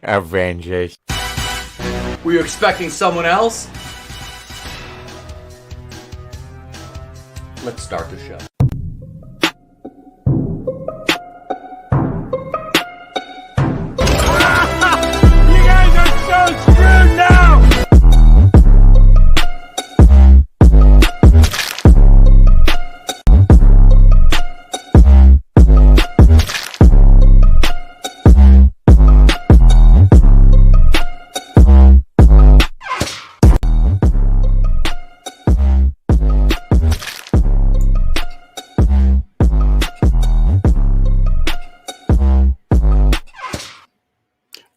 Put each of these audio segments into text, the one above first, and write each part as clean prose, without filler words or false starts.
Avengers. Were you expecting someone else? Let's start the show. You guys are so screwed now!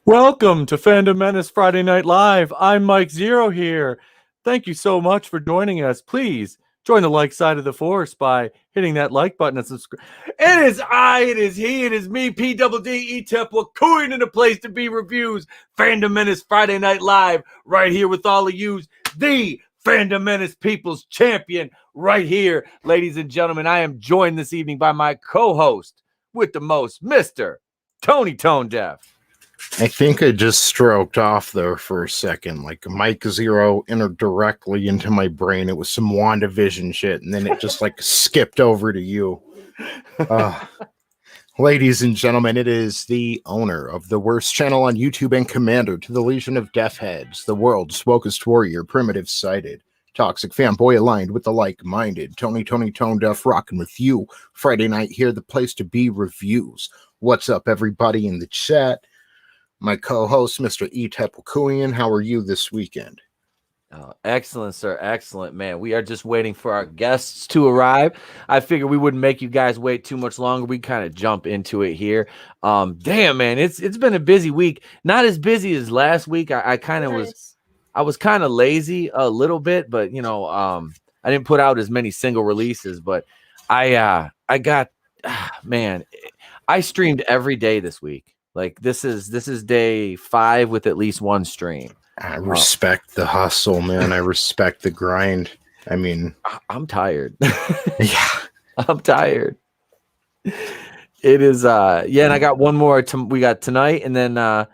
Welcome to Fandom Menace Friday Night Live. I'm Mike Zero here. Thank you so much for joining us. Please join the like side of the force by hitting that like button and subscribe. It is I, it is he, it is me, PDD, we're cooing in a place to be reviews. Fandom Menace Friday Night Live, right here with all of yous. The Fandom Menace People's Champion, right here. Ladies and gentlemen, I am joined this evening by my co-host with the most, Mr. ToneDef. I think I just stroked off there for a second. Like Mike Zero entered directly into my brain. It was some WandaVision shit, and then it just like skipped over to you. Ladies and gentlemen, it is the owner of the worst channel on YouTube and commander to the Legion of Deaf Heads, the world's wokest warrior, primitive-sided, toxic fanboy aligned with the like-minded, ToneDef rocking with you. Friday night here, the place to be, reviews. What's up, everybody in the chat? My co-host, Mr. Wakuian, how are you this weekend? Oh, excellent, sir. Excellent, man. We are just waiting for our guests to arrive. I figured we wouldn't make you guys wait too much longer. We kind of jump into it here. Damn, man, it's been a busy week. Not as busy as last week. I kind of was kind of lazy a little bit, but you know, I didn't put out as many single releases. But I got, man, I streamed every day this week. Like this is day 5 with at least one stream. I respect the hustle, man. I respect the grind. I mean, I'm tired. Yeah, I'm tired. It is and I got one more we got tonight, and then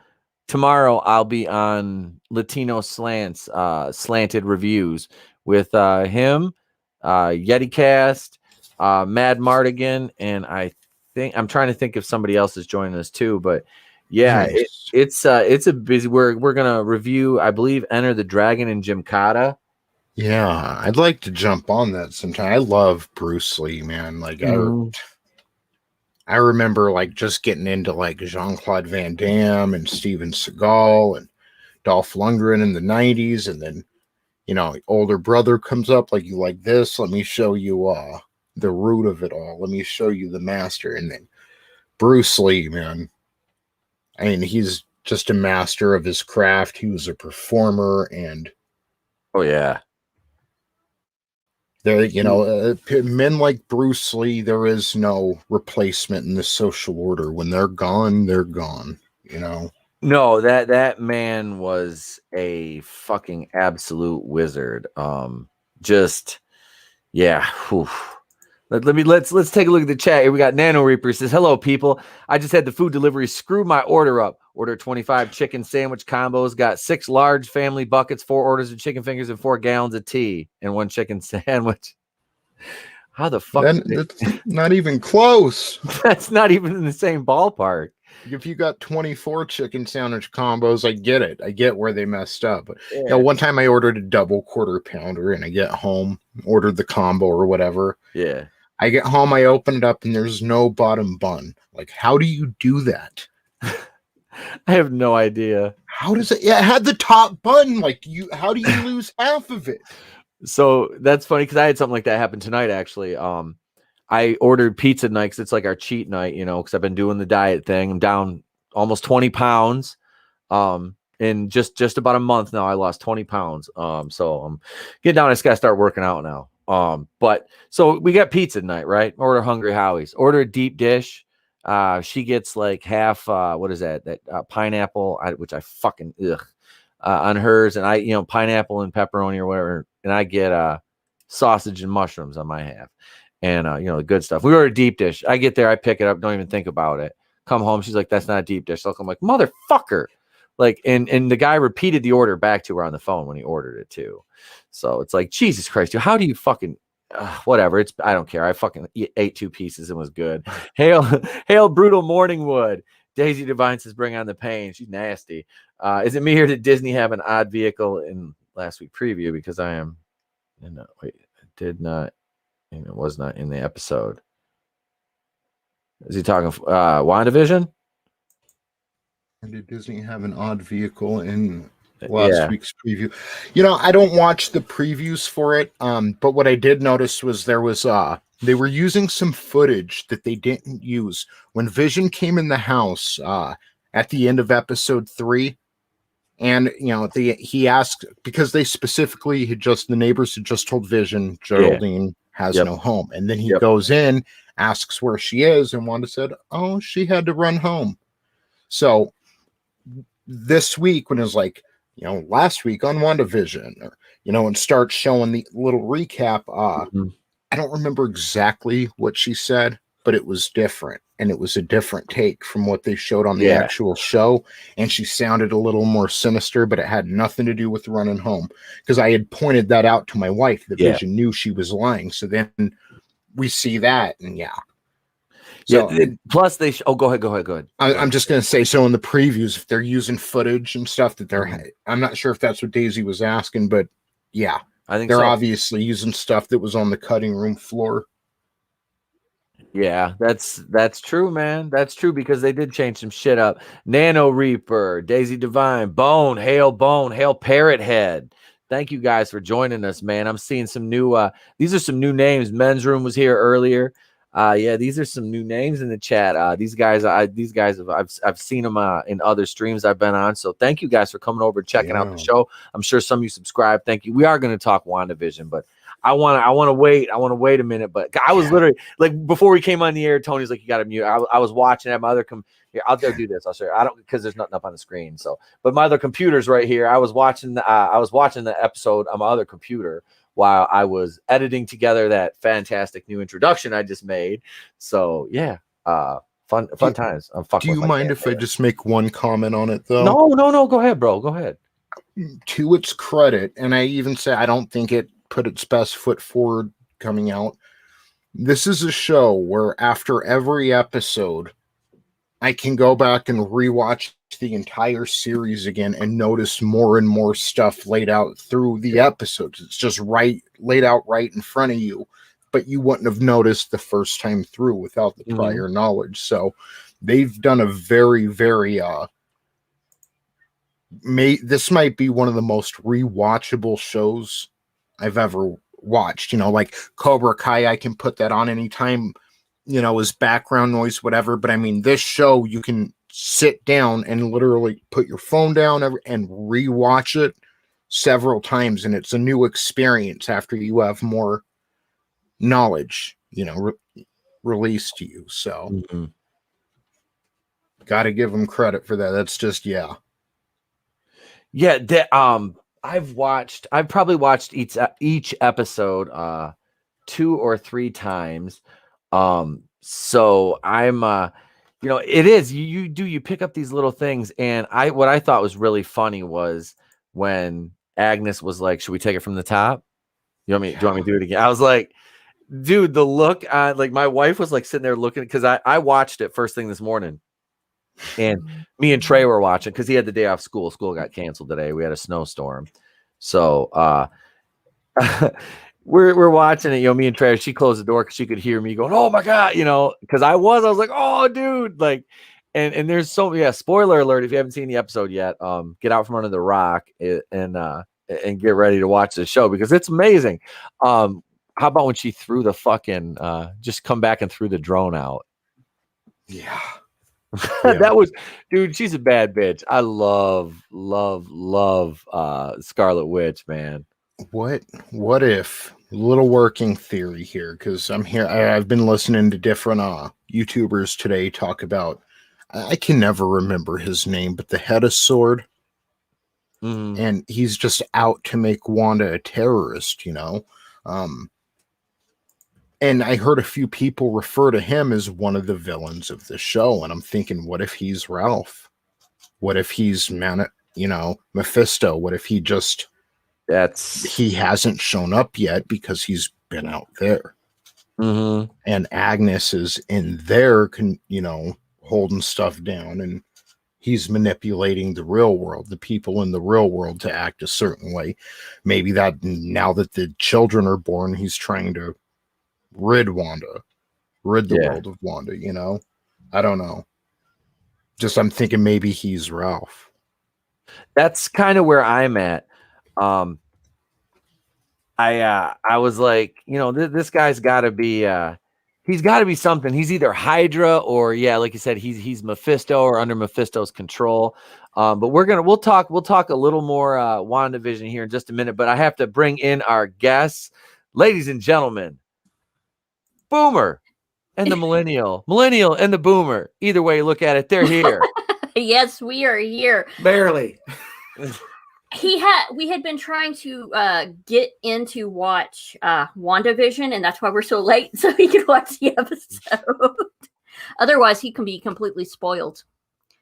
tomorrow I'll be on Latino Slants slanted reviews with him, YetiCast, Mad Mardigan, and I'm trying to think if somebody else is joining us too, but yeah, nice. It's a busy. We're gonna review, I believe, Enter the Dragon and Gymkata. Yeah, I'd like to jump on that sometime. I love Bruce Lee, man. Like I remember like just getting into like Jean-Claude Van Damme and Steven Seagal and Dolph Lundgren in the 90s, and then you know, older brother comes up like, you like this? Let me show you the root of it all. Let me show you the master. And then Bruce Lee, man, I mean, he's just a master of his craft. He was a performer, and oh yeah, there, you know, men like Bruce Lee, there is no replacement in the social order. When they're gone, you know. No, that man was a fucking absolute wizard. Just yeah. Whew. Let's take a look at the chat here. We got Nano Reaper says, "Hello, people. I just had the food delivery screw my order up. Order 25 chicken sandwich combos. Got 6 large family buckets, 4 orders of chicken fingers, and 4 gallons of tea, and 1 chicken sandwich." How the fuck? That's not even close. That's not even in the same ballpark. If you got 24 chicken sandwich combos, I get it. I get where they messed up. But you know, one time I ordered a double quarter pounder, and I get home, ordered the combo or whatever. Yeah. I get home, I open it up, and there's no bottom bun. Like, how do you do that? I have no idea. How does it? Yeah, it had the top bun. Like, how do you lose half of it? So that's funny because I had something like that happen tonight. Actually, I ordered pizza night because it's like our cheat night, you know, because I've been doing the diet thing. I'm down almost 20 pounds. In just about a month now, I lost 20 pounds. So I'm getting down. I just gotta start working out now. But so we got pizza night, right? Order Hungry Howie's. Order a deep dish. She gets like half what is that pineapple, which I fucking on hers, and I pineapple and pepperoni or whatever, and I get sausage and mushrooms on my half, and the good stuff. We order a deep dish. I get there, I pick it up, don't even think about it. Come home, she's like, "That's not a deep dish." So I'm like, "Motherfucker!" Like, and the guy repeated the order back to her on the phone when he ordered it too. So it's like, Jesus Christ, dude, how do you fucking whatever? I don't care. I fucking ate 2 pieces and was good. Hail, brutal Morningwood. Daisy Divine says, "Bring on the pain." She's nasty. Is it me here? Did Disney have an odd vehicle in last week preview? Because I am. Wait, it did not. And it was not in the episode. Is he talking WandaVision? Did Disney have an odd vehicle in last week's preview? I don't watch the previews for it. But what I did notice was there was they were using some footage that they didn't use when Vision came in the house at the end of episode 3. And he asked, because they specifically the neighbors had just told Vision Geraldine has no home, and then he goes in, asks where she is, and Wanda said, "Oh, she had to run home." So this week, when it was like last week on WandaVision, or and start showing the little recap, I don't remember exactly what she said, but it was different. And it was a different take from what they showed on the actual show. And she sounded a little more sinister, but it had nothing to do with running home. Because I had pointed that out to my wife. The Vision knew she was lying. So then we see that, and So, plus they go ahead. I'm just going to say, so in the previews, if they're using footage and stuff that I'm not sure if that's what Daisy was asking, but I think they're obviously using stuff that was on the cutting room floor. Yeah, that's true, man. That's true, because they did change some shit up. Nano Reaper, Daisy Divine, Bone, Hail Parrot Head. Thank you guys for joining us, man. I'm seeing some new these are some new names. Men's Room was here earlier. These are some new names in the chat. These guys I've seen them in other streams I've been on. So thank you guys for coming over and checking out the show. I'm sure some of you subscribe. Thank you. We are going to talk WandaVision, but I want to wait. I want to wait a minute. But I was literally like, before we came on the air, Tony's like, "You got to mute." I was watching at my other here. I'll do this. I'll show you. I don't, because there's nothing up on the screen. So, but my other computer's right here. I was watching the episode on my other computer while I was editing together that fantastic new introduction I just made. So fun times. Do you mind if I just make one comment on it though? No. Go ahead, bro. Go ahead. To its credit, and I even say I don't think it put its best foot forward coming out. This is a show where after every episode, I can go back and rewatch the entire series again and notice more and more stuff laid out through the episodes. It's just laid out right in front of you, but you wouldn't have noticed the first time through without the prior knowledge. So they've done a very, very this might be one of the most rewatchable shows I've ever watched. Like Cobra Kai, I can put that on anytime, as background noise, whatever. But I mean, this show, you can sit down and literally put your phone down and rewatch it several times, and it's a new experience after you have more knowledge, released to you. So got to give them credit for that. That's just I've probably watched each episode 2 or 3 times. So I'm it is you pick up these little things, and what I thought was really funny was when Agnes was like, "Should we take it from the top? Do you want me to do it again?" I was like, dude, the look on, like, my wife was like sitting there looking, because I watched it first thing this morning. And me and Trey were watching because he had the day off school. School got canceled today. We had a snowstorm. So we're watching it. Me and Trey, she closed the door because she could hear me going, "Oh my God," because I was like, "Oh, dude." Like, and there's spoiler alert. If you haven't seen the episode yet, get out from under the rock and get ready to watch the show, because it's amazing. How about when she threw the fucking just come back and threw the drone out? Yeah. That was, dude, she's a bad bitch. I love Scarlet Witch, man. What if, little working theory here, because I'm here, I've been listening to different YouTubers today talk about, I can never remember his name, but the head of Sword. And he's just out to make Wanda a terrorist, you know? And I heard a few people refer to him as one of the villains of the show. And I'm thinking, what if he's Ralph? What if he's Mephisto? What if he just he hasn't shown up yet because he's been out there? And Agnes is in there, holding stuff down, and he's manipulating the real world, the people in the real world, to act a certain way. Maybe that now that the children are born, he's trying to rid the world of Wanda, you know? I don't know. Just I'm thinking maybe he's Ralph. That's kind of where I'm at. I was like, this guy's got to be he's got to be something. He's either Hydra or like you said, he's Mephisto or under Mephisto's control. But we'll talk a little more WandaVision here in just a minute, but I have to bring in our guests. Ladies and gentlemen, Boomer and the Millennial and the Boomer. Either way you look at it, they're here. Yes, we are here. Barely. We had been trying to get in to watch WandaVision, and that's why we're so late, so he could watch the episode. Otherwise, he can be completely spoiled.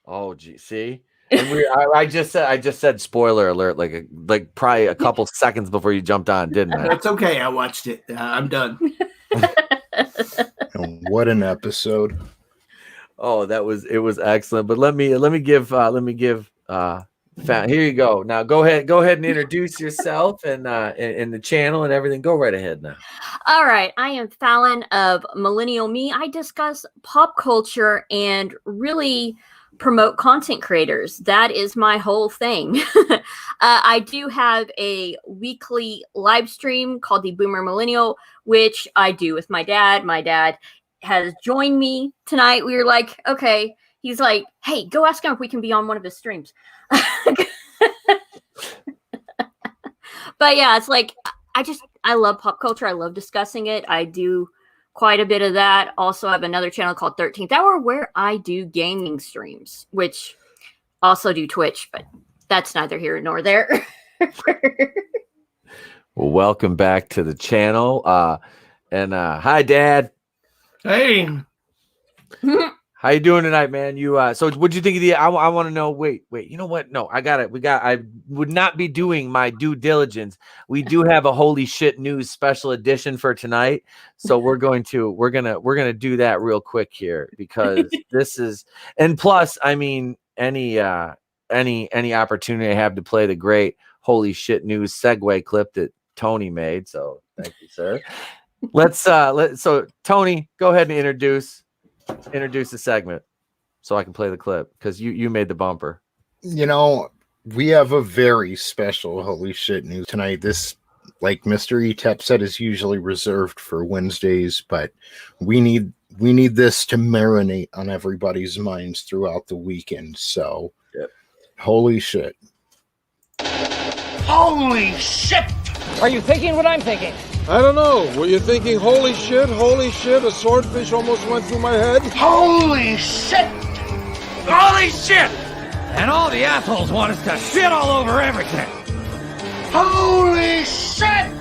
Oh, gee, see? And I just said spoiler alert like probably a couple seconds before you jumped on, didn't I? That's okay. I watched it. I'm done. What an episode! Oh, it was excellent. But let me give here you go. Now go ahead and introduce yourself and the channel and everything. Go right ahead now. All right, I am Fallon of Millennial Me. I discuss pop culture and really promote content creators. That is my whole thing. I do have a weekly live stream called the Boomer Millennial, which I do with my dad. My dad has joined me tonight. We were like, okay. He's like, hey, go ask him if we can be on one of his streams. But yeah, it's like, I love pop culture. I love discussing it. I do quite a bit of that. Also, I have another channel called 13th Hour where I do gaming streams, which also do Twitch, but that's neither here nor there. Well, welcome back to the channel. And hi, Dad. Hey. How you doing tonight, man? So what'd you think of I want to know. Wait, you know what? No, I would not be doing my due diligence. We do have a holy shit news special edition for tonight. So we're gonna do that real quick here because this is, and plus, I mean, any opportunity I have to play the great holy shit news segue clip that Tony made. So thank you, sir. So Tony, go ahead and introduce the segment so I can play the clip because you made the bumper. We have a very special holy shit news tonight. This, like Mr. Etep said, is usually reserved for Wednesdays, but we need this to marinate on everybody's minds throughout the weekend. So holy shit. Holy shit! Are you thinking what I'm thinking? I don't know. Were you thinking, holy shit, a swordfish almost went through my head? Holy shit! Holy shit! And all the assholes want us to shit all over everything. Holy shit!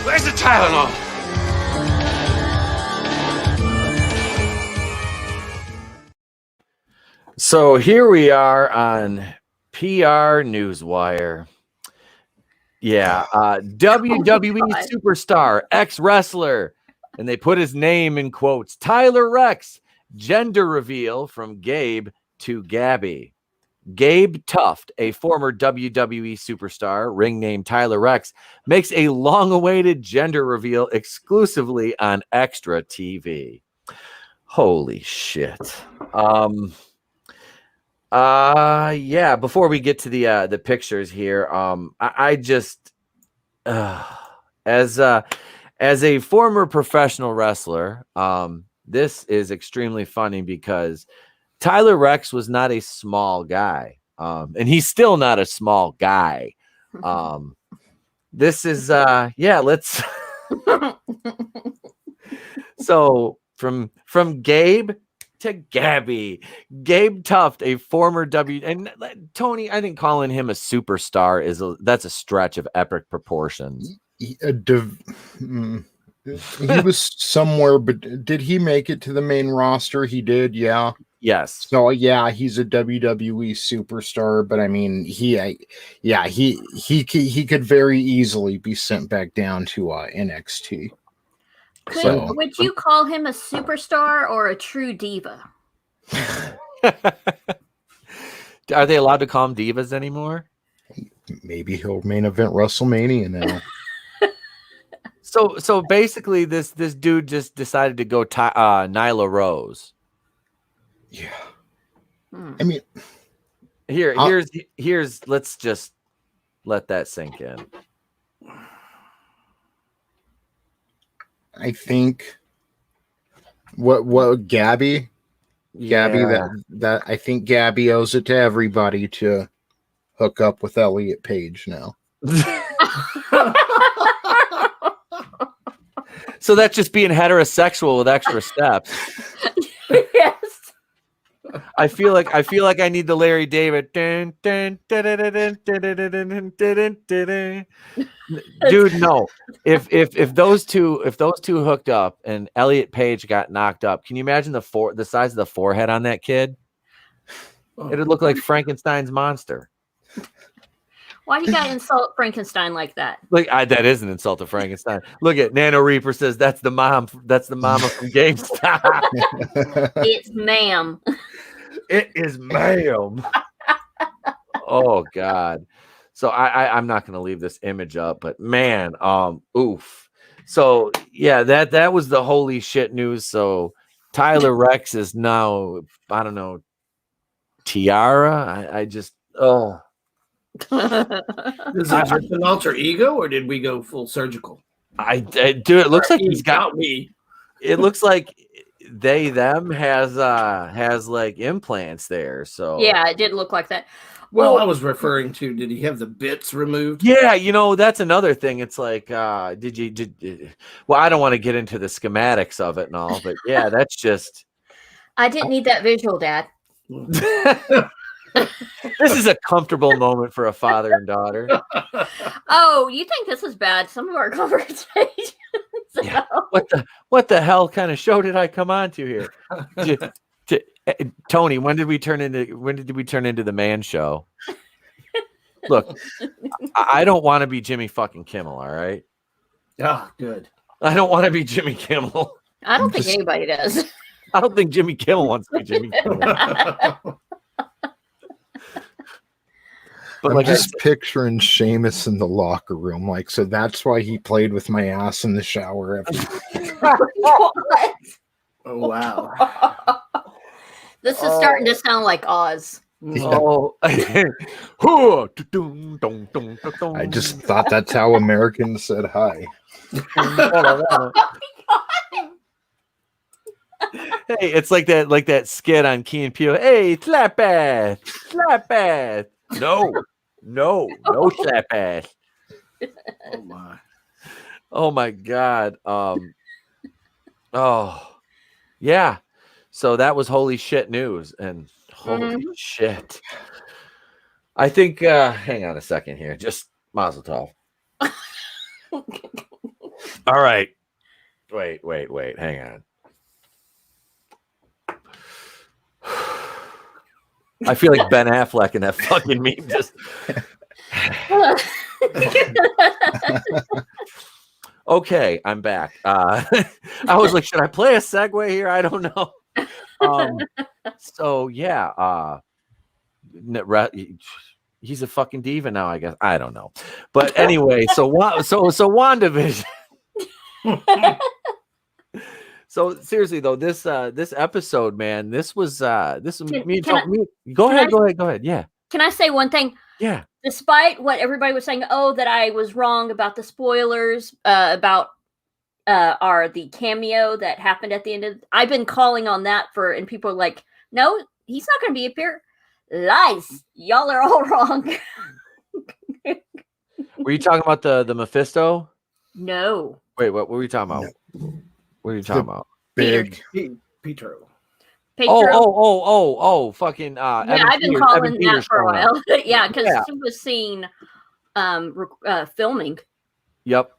Where's the Tylenol? So here we are on PR Newswire. Yeah, WWE superstar, ex-wrestler, and they put his name in quotes. Tyler Rex, gender reveal from Gabe to Gabby. Gabe Tuft, a former WWE superstar, ring name Tyler Rex, makes a long-awaited gender reveal exclusively on Extra TV. Holy shit. Yeah, before we get to the pictures here, I just as a former professional wrestler, this is extremely funny because Tyler Rex was not a small guy, and he's still not a small guy, This is let's so from Gabe to Gabby. Gabe Tuft, a former and Tony, I think calling him a superstar that's a stretch of epic proportions. He was somewhere, but did he make it to the main roster? He did, yeah. Yes. So yeah, he's a WWE superstar, but I mean, he could very easily be sent back down to NXT. Would you call him a superstar or a true diva? Are they allowed to call him divas anymore? Maybe he'll main event WrestleMania now. So basically, this dude just decided to go Nyla Rose. Yeah. I mean, here's let's just let that sink in. I think what Gabby, that I think Gabby owes it to everybody to hook up with Elliot Page now. So that's just being heterosexual with extra steps. Yes. I feel like I need the Larry David. Dude, no. If those two hooked up and Elliot Page got knocked up, can you imagine the size of the forehead on that kid? It'd look like Frankenstein's monster. Why do you gotta insult Frankenstein like that? Like that is an insult to Frankenstein. Look at Nano Reaper says that's the mama from GameStop. It's ma'am. It is ma'am. Oh God. So I'm not gonna leave this image up, but man, oof. So yeah, that was the holy shit news. So Tyler Rex is now, I don't know, Tiara. I just Is it just an alter ego, or did we go full surgical? Dude, it looks like he's got me. It looks like them has like implants there. So yeah, it did look like that. Well, I was referring to, did he have the bits removed? Yeah, that's another thing. It's like, well, I don't want to get into the schematics of it and all, but yeah, that's just. I didn't need that visual, Dad. This is a comfortable moment for a father and daughter. Oh, you think this is bad? Some of our conversations. Yeah. What the hell kind of show did I come on to here? Tony, when did we turn into the man show? Look, I don't want to be Jimmy fucking Kimmel, all right? Ah, good. I don't want to be Jimmy Kimmel. I don't think anybody does. I don't think Jimmy Kimmel wants to be Jimmy Kimmel. But I'm just picturing Sheamus in the locker room, like, so that's why he played with my ass in the shower. What? Oh wow! This is starting to sound like Oz. Oh, I just thought that's how Americans said hi. Hey, it's like that skit on Key and Peele. Hey, slap ass. No, slap ass. Oh my! Oh my God. Oh, yeah. So that was holy shit news, and holy shit. I think. Hang on a second here. Just Mazel Tov. All right. Wait. Hang on. I feel like Ben Affleck in that fucking meme. Just okay, I'm back. I was like, should I play a segue here? I don't know. So yeah, he's a fucking diva now, I guess. I don't know, but anyway, so WandaVision. So seriously though, this episode, man, this was me. Go ahead. Yeah. Can I say one thing? Yeah. Despite what everybody was saying, that I was wrong about the spoilers about the cameo that happened at the end of. I've been calling on that and people are like, no, he's not going to be appear. Lies, y'all are all wrong. Were you talking about the Mephisto? No. Wait, what were we talking about? What are you talking about? Big. Petro. Oh, fucking Yeah, Evan I've been Peters, calling Evan that Peters for a showing up. while. Yeah, because Yeah. she was seen filming. Yep.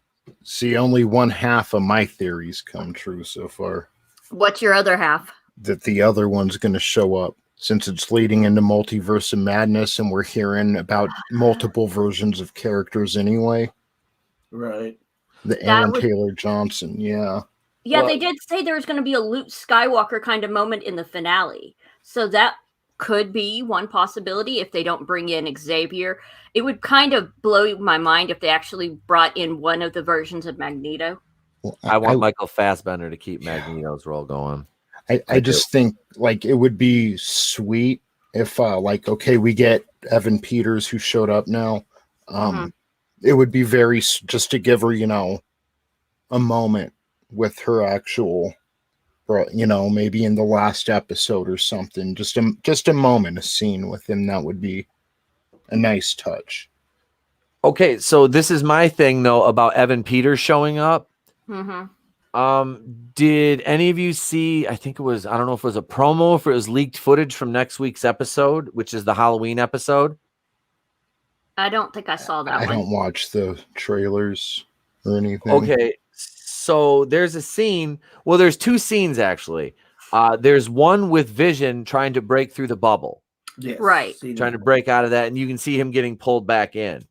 See, only one half of my theories come true so far. What's your other half? That the other one's going to show up since it's leading into Multiverse of Madness, and we're hearing about multiple versions of characters anyway. Right. The Aaron Taylor Johnson, yeah. Yeah, Well- they did say there was going to be a Luke Skywalker kind of moment in the finale. So that could be one possibility if they don't bring in Xavier. It would kind of blow my mind if they actually brought in one of the versions of Magneto. Well, I want Michael Fassbender to keep Magneto's role going. I just think like it would be sweet if like, okay, we get Evan Peters who showed up now. It would be very just to give her, you know, a moment with her actual, you know, maybe in the last episode or something, just a moment, a scene with him. That would be a nice touch. Okay, so this is my thing though about Evan Peters showing up. Did any of you see, I think it was, I don't know if it was a promo or if it was leaked footage from next week's episode, which is the Halloween episode? I don't think I saw that I one. don't watch the trailers or anything. Okay, so there's a scene. Well, there's two scenes actually. There's one with Vision trying to break through the bubble, Yes. Right. trying to break out of that, and you can see him getting pulled back in.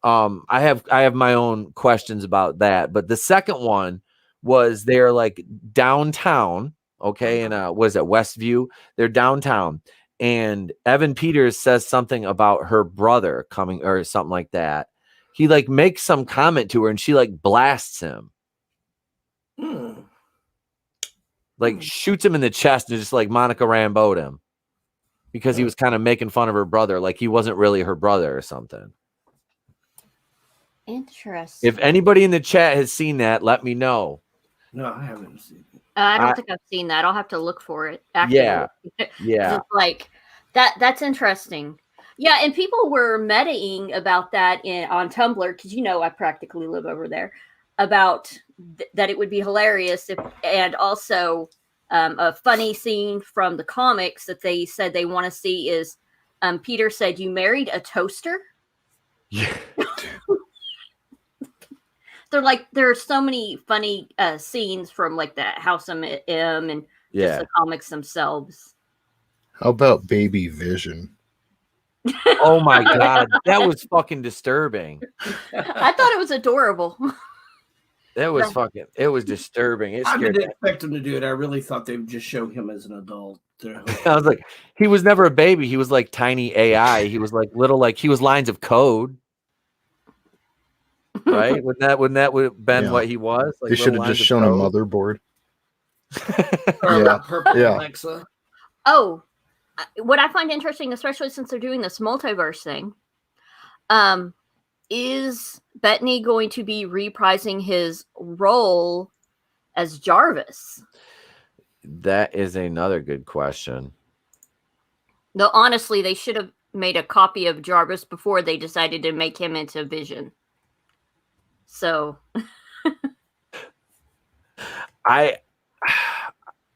I have my own questions about that, but the second one was they're like downtown, okay, and what is that, Westview? They're downtown, and Evan Peters says something about her brother coming or something like that. He like makes some comment to her, and she like blasts him. Like shoots him in the chest and just like Monica Rambeau'd him because he was kind of making fun of her brother, like he wasn't really her brother or something. Interesting. If anybody in the chat has seen that, let me know. No, I haven't seen it. I don't think I've seen that. I'll have to look for it. After Yeah. It's like that's interesting. Yeah, and people were metaing about that on Tumblr because I practically live over there. About that it would be hilarious and also a funny scene from the comics that they said they want to see is Peter said, "You married a toaster?" Yeah. They're like, there are so many funny scenes from like the House of M and just the comics themselves. How about Baby Vision? Oh my god, that was fucking disturbing. I thought it was adorable. That was fucking. It was disturbing. It I scared didn't me. expect them to do it. I really thought they would just show him as an adult. I was like, he was never a baby. He was like tiny AI. He was like little, like he was lines of code. Right? Wouldn't that would have been what he was? Like they should have just shown a motherboard. Purple Alexa. Oh, what I find interesting, especially since they're doing this multiverse thing, is Bettany going to be reprising his role as Jarvis? That is another good question. No, honestly, they should have made a copy of Jarvis before they decided to make him into Vision. So I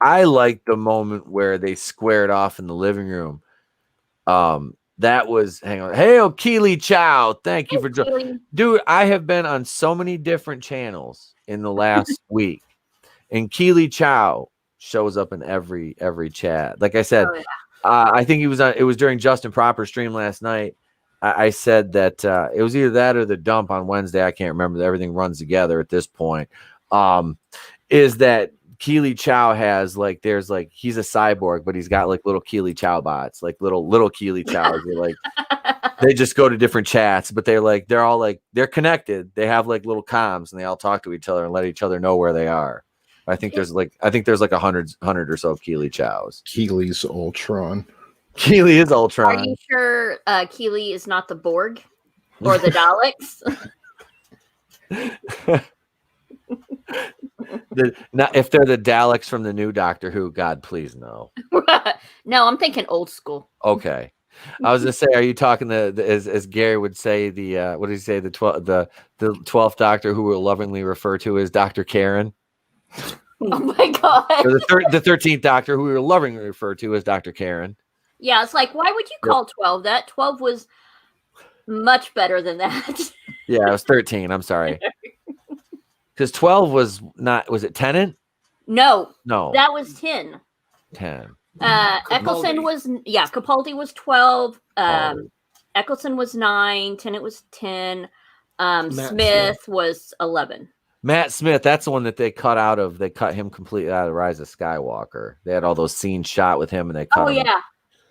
like the moment where they squared off in the living room. That was, hang on. Hey, Keely Chow. Thank you for joining. Dude, I have been on so many different channels in the last week. And Keely Chow shows up in every chat. Like I said, I think it was during Justin Proper stream last night. I said that it was either that or the dump on Wednesday. I can't remember. Everything runs together at this point. Is that Keely Chow has like, there's like, he's a cyborg, but he's got like little Keely Chow bots, like little Keely Chows. They just go to different chats, but they're all like, they're connected. They have like little comms and they all talk to each other and let each other know where they are. I think there's like 100 or so Keely Chows. Keely's Ultron. Keely is Ultron. Are you sure Keely is not the Borg or the Daleks? If they're the Daleks from the new Doctor Who, God, please no. No, I'm thinking old school. Okay. I was gonna say, are you talking as Gary would say what did he say, the 12th Doctor, who we'll lovingly refer to as Dr. Karen? Oh my god. Or the 13th Doctor, who we will lovingly refer to as Dr. Karen. Yeah, it's like, why would you call 12 that? 12 was much better than that. Yeah, it was 13. I'm sorry. Because 12 was it Tennant? No, No. that was 10. 10. Eccleston was Capaldi was 12. Eccleston was 9. Tennant was 10. Smith was 11. Matt Smith, that's the one that they cut him completely out of Rise of Skywalker. They had all those scenes shot with him and they cut him. Yeah.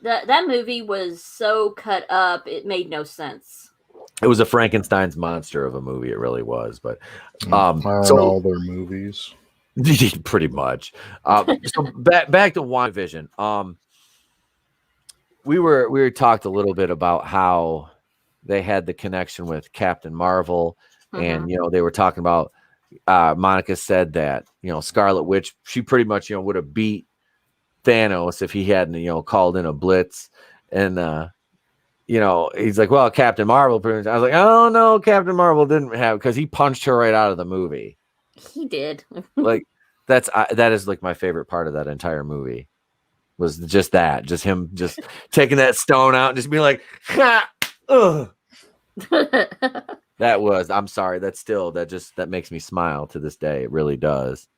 That movie was so cut up, it made no sense. It was a Frankenstein's monster of a movie. It really was. But so all their movies. Pretty much. So back to WandaVision. We were talked a little bit about how they had the connection with Captain Marvel, and they were talking about Monica said that Scarlet Witch, she pretty much would have beat Thanos if he hadn't called in a blitz, and he's like, well, Captain Marvel. I was like, oh no, Captain Marvel didn't have, because he punched her right out of the movie. He did. Like that is like my favorite part of that entire movie was just him just taking that stone out and just being like, ha, ugh. I'm sorry, that makes me smile to this day. It really does.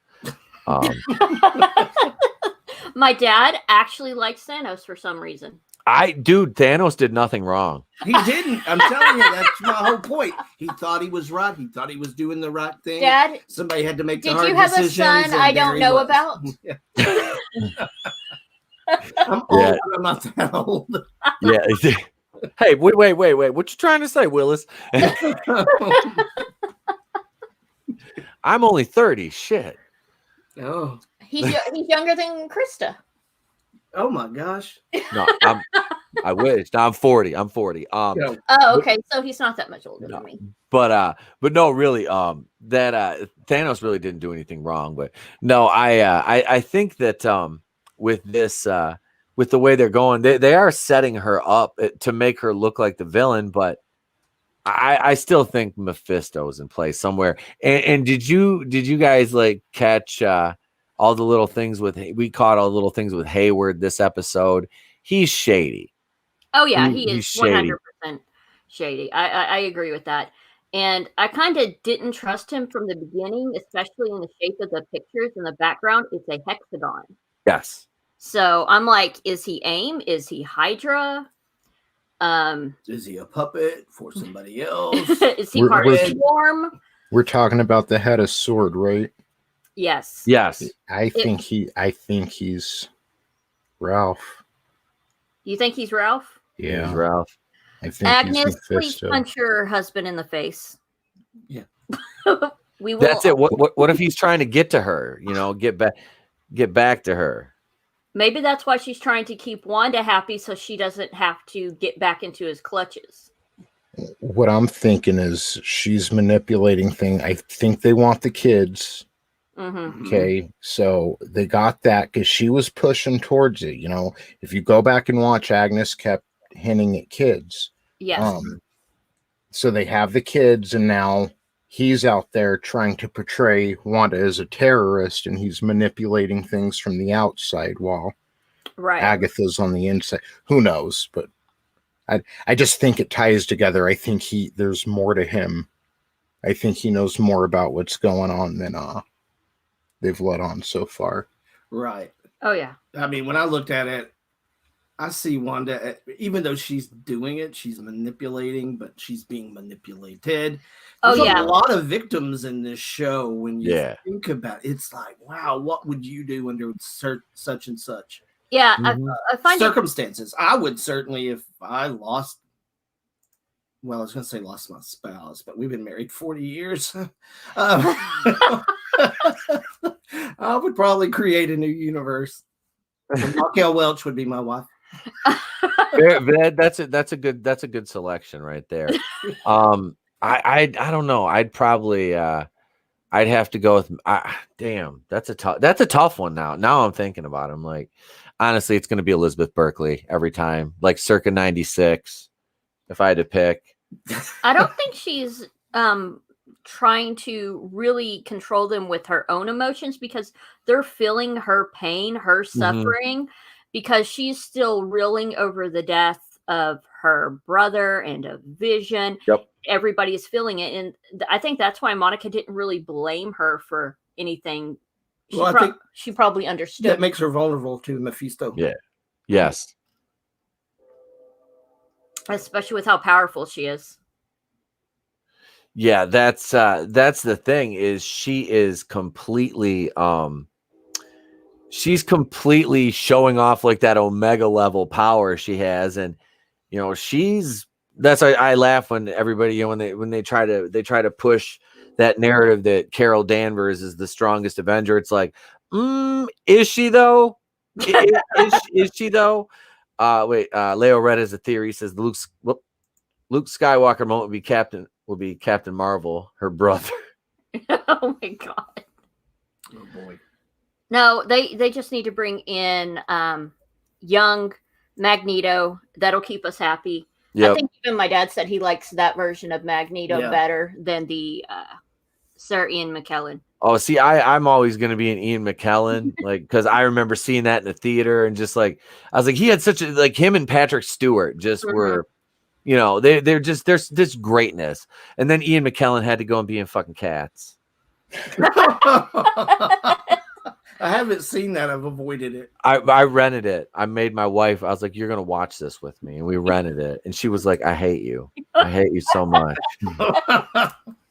My dad actually likes Thanos for some reason. Thanos did nothing wrong. He didn't. I'm telling you, that's my whole point. He thought he was right. He thought he was doing the right thing. Dad, somebody had to make the did hard you have decisions. a son I don't know about? I'm old, but I'm not that old. Yeah. Hey, wait. What you trying to say, Willis? I'm only 30. Shit. Oh. He's younger than Krista. Oh my gosh. No, I wish. No, I'm 40. Oh, okay. So he's not that much older than me. But no, really, that Thanos really didn't do anything wrong. But no, I think that with this with the way they're going, they are setting her up to make her look like the villain, but I still think Mephisto's in play somewhere. And did you guys like catch all the little things we caught all the little things with Hayward this episode? He's shady. Oh yeah, he is shady. 100% shady. I agree with that. And I kind of didn't trust him from the beginning, especially in the shape of the pictures in the background. It's a hexagon. Yes. So I'm like, is he AIM? Is he Hydra? Is he a puppet for somebody else? Is he part of Swarm? We're talking about the head of sword, right? Yes. I think he's Ralph. You think he's Ralph? Yeah, he's Ralph. I think Agnes, please punch your husband in the face. Yeah. We will. That's it. What if he's trying to get to her? Get back to her. Maybe that's why she's trying to keep Wanda happy, so she doesn't have to get back into his clutches. What I'm thinking is she's manipulating things. I think they want the kids. Mm-hmm. Okay, so they got that because she was pushing towards it. If you go back and watch, Agnes kept hinting at kids. Yes. So they have the kids, and now he's out there trying to portray Wanda as a terrorist, and he's manipulating things from the outside while Agatha's on the inside. Who knows? But I just think it ties together. I think there's more to him. I think he knows more about what's going on than they've let on so far. Right. Oh yeah. I mean, when I looked at it, I see Wanda, even though she's doing it, she's manipulating, but she's being manipulated. There's a lot of victims in this show when you think about it. It's like, wow, what would you do under such and such? Yeah, I find circumstances. I would certainly, if I lost, well, I was going to say lost my spouse, but we've been married 40 years. I would probably create a new universe. And Raquel Welch would be my wife. That's a good selection right there. I don't know. I'd probably I'd have to go with damn, that's a tough one now. Now I'm thinking about it. I'm like, honestly, it's going to be Elizabeth Berkley every time, like circa 96. If I had to pick, I don't think she's trying to really control them with her own emotions, because they're feeling her pain, her suffering, because she's still reeling over the death of her brother and of Vision. Yep. Everybody is feeling it. And I think that's why Monica didn't really blame her for anything. I think she probably understood. That makes her vulnerable to Mephisto. Yeah. Yes. Especially with how powerful she is. Yeah, that's the thing, is she is completely she's completely showing off like that Omega level power she has. And that's why I laugh when everybody, when they try to push that narrative that Carol Danvers is the strongest Avenger. It's like, is she though? is she though? Leo Red has a theory. He says Luke Skywalker moment will be Captain Marvel, her brother. Oh my god. Oh boy. No, they just need to bring in young Magneto. That'll keep us happy. Yep. I think even my dad said he likes that version of Magneto better than the Sir Ian McKellen. Oh, see, I'm always going to be an Ian McKellen, like, because I remember seeing that in the theater, and just like, I was like, he had such a, like, him and Patrick Stewart just were, there's this greatness. And then Ian McKellen had to go and be in fucking Cats. I haven't seen that. I've avoided it. I rented it. I made my wife, I was like, you're going to watch this with me. And we rented it. And she was like, I hate you. I hate you so much.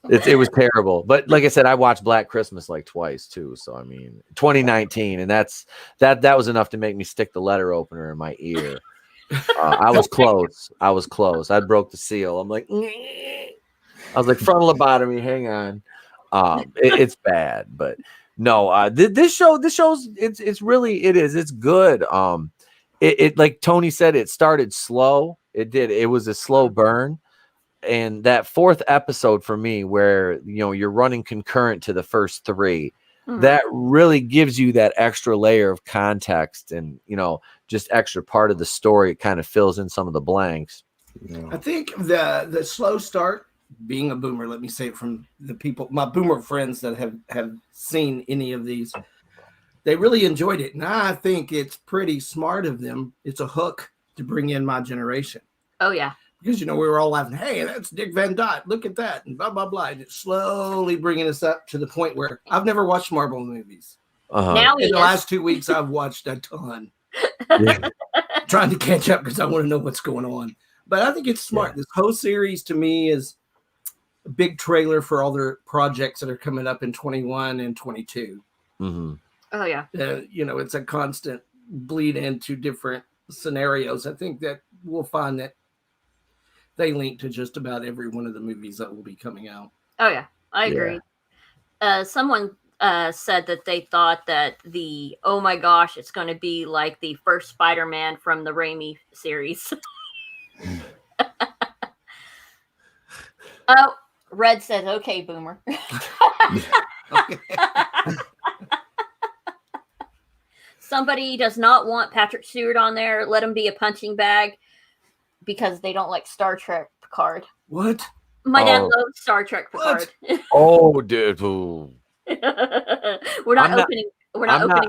It was terrible. But like I said, I watched Black Christmas like twice too. So, I mean, 2019. And that was enough to make me stick the letter opener in my ear. I was close. I broke the seal. I'm like, I was like, frontal lobotomy. Hang on. It's bad, but no, this show's it's good. It like Tony said, it started slow. It was a slow burn. And that fourth episode for me, where you're running concurrent to the first three, that really gives you that extra layer of context and just extra part of the story. It kind of fills in some of the blanks. I think the slow start, being a boomer, let me say it from the people, my boomer friends that have seen any of these, they really enjoyed it. And I think it's pretty smart of them. It's a hook to bring in my generation. Oh, yeah. Because, we were all laughing, hey, that's Dick Van Dyke. Look at that. And blah, blah, blah. And it's slowly bringing us up to the point where I've never watched Marvel movies. Now in the last 2 weeks, I've watched a ton. Trying to catch up because I want to know what's going on. But I think it's smart. This whole series to me is a big trailer for all their projects that are coming up in 21 and 22. Oh, yeah. It's a constant bleed into different scenarios. I think that we'll find that they link to just about every one of the movies that will be coming out. Oh, yeah. I agree. Someone said that they thought that oh my gosh, it's going to be like the first Spider-Man from the Raimi series. Oh, Red says, okay, boomer. Somebody does not want Patrick Stewart on there. Let him be a punching bag because they don't like Star Trek Picard. What? My dad loves Star Trek Picard. Oh, dude. Ooh. We're not opening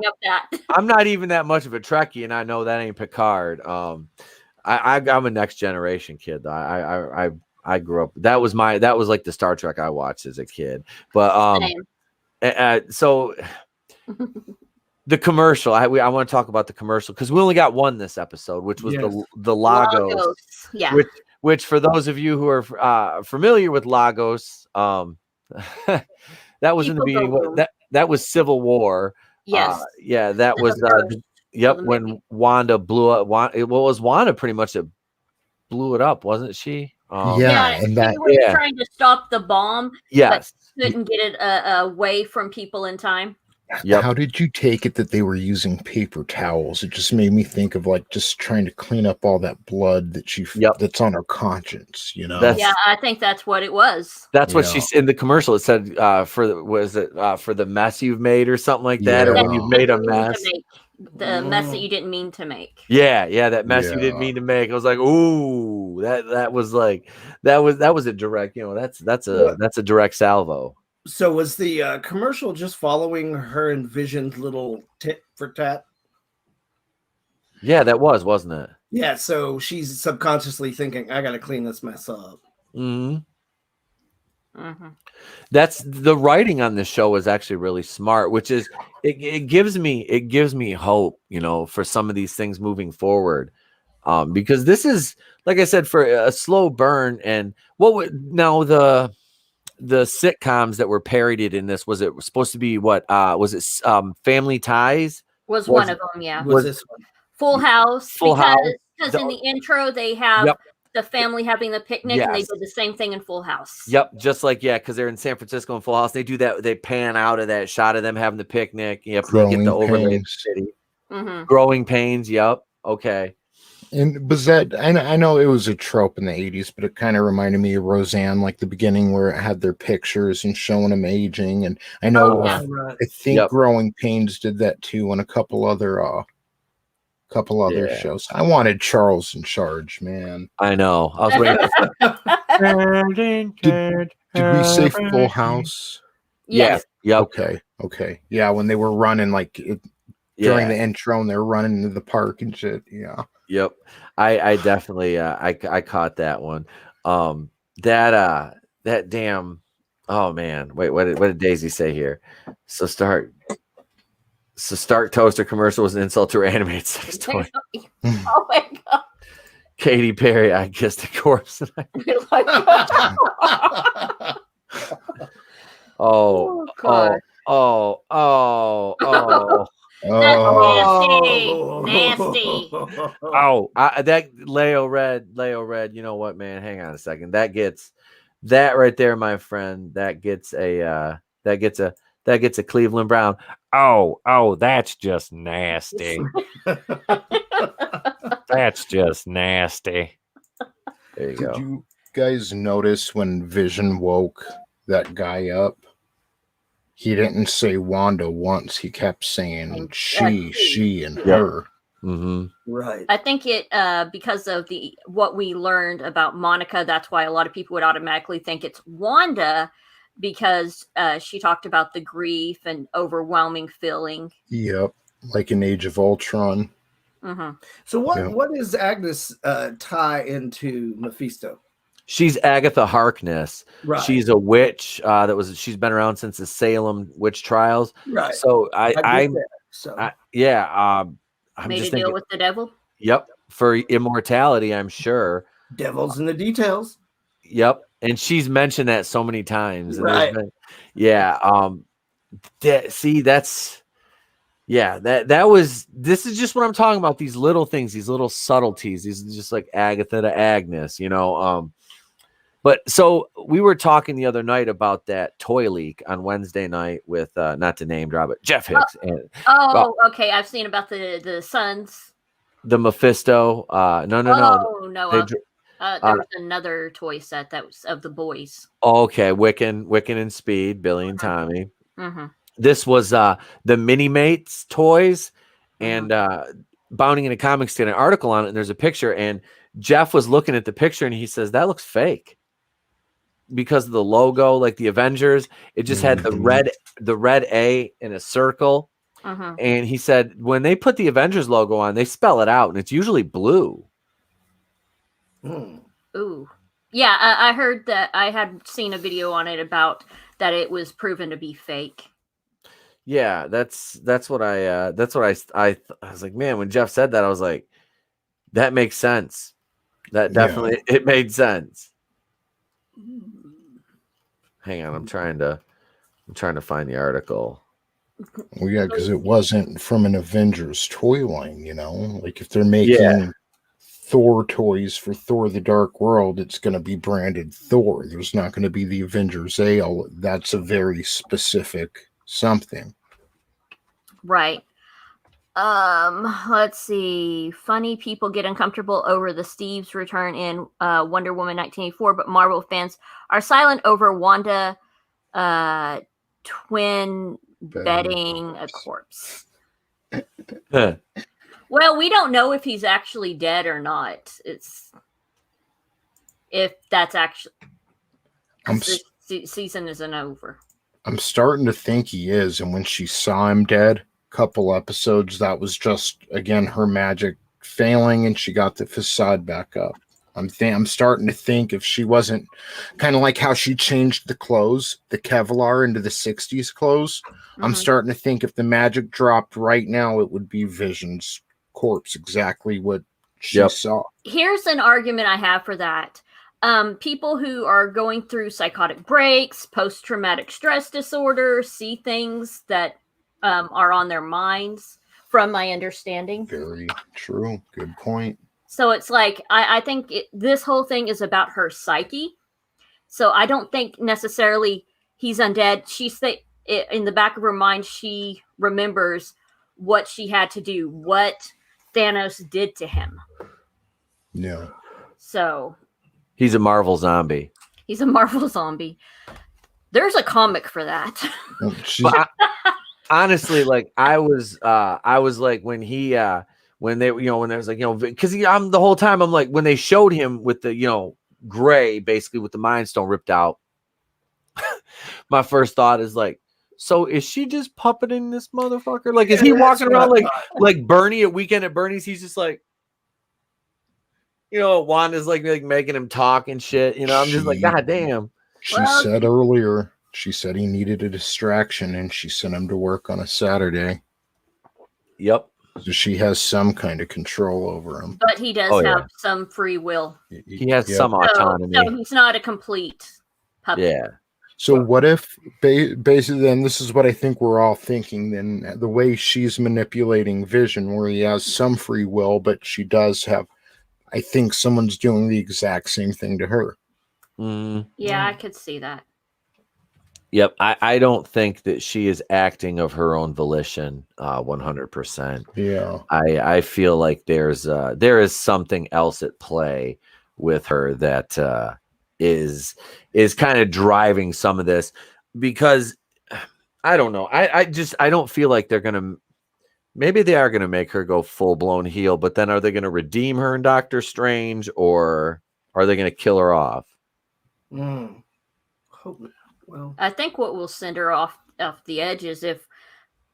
up that. I'm not even that much of a Trekkie, and I know that ain't Picard. I'm a Next Generation kid. I grew up. That was like the Star Trek I watched as a kid. But so the commercial. I want to talk about the commercial because we only got one this episode, which was the Lagos. Yeah. Which for those of you who are familiar with Lagos, that was in the beginning. That was Civil War. Yes. That was when Wanda blew up. Was Wanda pretty much that blew it up, wasn't she? And she was trying to stop the bomb. Yes, but couldn't get it away from people in time. Yep. How did you take it that they were using paper towels? It just made me think of like just trying to clean up all that blood that that's on her conscience. I think that's what it was. That's what she's in the commercial. It said for the mess you've made or something like that, or when you've made a mess. The mess that you didn't mean to make. Yeah, that mess you didn't mean to make. I was like, ooh, that was a direct, that's a direct salvo. So was the commercial just following her and Vision's little tit for tat? Yeah, that wasn't it? Yeah, so she's subconsciously thinking, I gotta clean this mess up. That's the writing on this show is actually really smart, which is it gives me hope, for some of these things moving forward. Because this is, like I said, for a slow burn. And the sitcoms that were parodied in this, was it supposed to be what was it Family Ties? Was one of them, yeah. Was this one? Full House. Because in the intro they have Yep. the family having the picnic, and they did the same thing in Full House. Yep, just like because they're in San Francisco in Full House. They do that. They pan out of that shot of them having the picnic. Yep, they get the overlay of the city. Growing Pains. Yep. Okay. And was that? I know it was a trope in the 80s, but it kind of reminded me of Roseanne, like the beginning where it had their pictures and showing them aging. And I know I think Growing Pains did that too, and a couple other shows. I wanted Charles in Charge, man. I know. I was waiting. Did we say Full House? Yes. Yeah. Okay. Yeah, when they were running during the intro and they were running into the park and shit. Yeah. Yep. I definitely I caught that one. That damn. Oh man. Wait. What did Daisy say here? So Stark Toaster commercial was an insult to her animated sex toy. Oh my god. Katy Perry, I kissed a corpse. Oh. Nasty. Oh, that Leo Red. You know what, man? Hang on a second. That right there, my friend. That gets a Cleveland Brown. Oh, that's just nasty. That's just nasty. There you go. Did you guys notice when Vision woke that guy up? He didn't say Wanda once. He kept saying she, and her. Right. I think it because of what we learned about Monica. That's why a lot of people would automatically think it's Wanda, because she talked about the grief and overwhelming feeling. Yep, like in Age of Ultron. So what is Agnes tie into Mephisto? She's Agatha Harkness. Right. She's a witch she's been around since the Salem witch trials. Right. So made just a deal with the devil. Yep, for immortality, I'm sure. Devil's in the details. Yep, and she's mentioned that so many times. And right. This is just what I'm talking about. These little things, these little subtleties. These are just like Agatha to Agnes, But so we were talking the other night about that toy leak on Wednesday night with not to name drop it, Jeff Hicks. Okay. I've seen about the Sons. The Mephisto. No. There was another toy set that was of the boys. Okay, Wiccan and Speed, Billy and Tommy. This was the Mini Mates toys, and Bounding in a Comics did an article on it, and there's a picture, and Jeff was looking at the picture, and he says that looks fake. Because of the logo, like the Avengers, it just had the red A in a circle. And he said when they put the Avengers logo on, they spell it out, and it's usually blue. Ooh, yeah. I heard that. I had seen a video on it about that. It was proven to be fake. Yeah, that's what I was like, man. When Jeff said that, I was like, that makes sense. That definitely it made sense. Hang on, I'm trying to find the article. Well, yeah, because it wasn't from an Avengers toy line, Like if they're making Thor toys for Thor: The Dark World, it's going to be branded Thor. There's not going to be the Avengers Ale. That's a very specific something. Right. Let's see. Funny people get uncomfortable over the Steve's return in Wonder Woman 1984, but Marvel fans are silent over Wanda twin bedding a corpse. Well, we don't know if he's actually dead or not. If that's actually the season isn't over. I'm starting to think he is, and when she saw him dead, couple episodes, that was just again her magic failing, and she got the facade back up. I'm starting to think if she wasn't kind of like how she changed the clothes, the Kevlar into the 60s clothes. I'm starting to think if the magic dropped right now, it would be Vision's corpse, exactly what she saw. Here's an argument I have for that. People who are going through psychotic breaks, post-traumatic stress disorder, see things that are on their minds, from my understanding. Very true. Good point. So it's like, I think this whole thing is about her psyche. So I don't think necessarily he's undead. In the back of her mind, she remembers what she had to do, what Thanos did to him. Yeah. So he's a Marvel zombie. He's a Marvel zombie. There's a comic for that. But honestly, like I was like when he when they when there was like because I'm the whole time I'm like when they showed him with the gray basically with the Mind Stone ripped out. My first thought is like, so is she just puppeting this motherfucker? Like, is he walking around like Bernie at Weekend at Bernie's? He's just like, Wanda's like making him talk and shit. I'm just like, God damn. She said earlier, she said he needed a distraction, and she sent him to work on a Saturday. Yep. So she has some kind of control over him. But he does have some free will. He has some autonomy. So he's not a complete puppet. Yeah. So what if, basically, then this is what I think we're all thinking, then the way she's manipulating Vision, where he has some free will, but she does have, I think someone's doing the exact same thing to her. Yeah, I could see that. Yep. I don't think that she is acting of her own volition 100%. Yeah. I feel like there is something else at play with her that is kind of driving some of this, because I don't know. I don't feel like they're going to, maybe they are going to make her go full blown heel, but then are they going to redeem her in Doctor Strange, or are they going to kill her off? Well, I think what will send her off the edge is if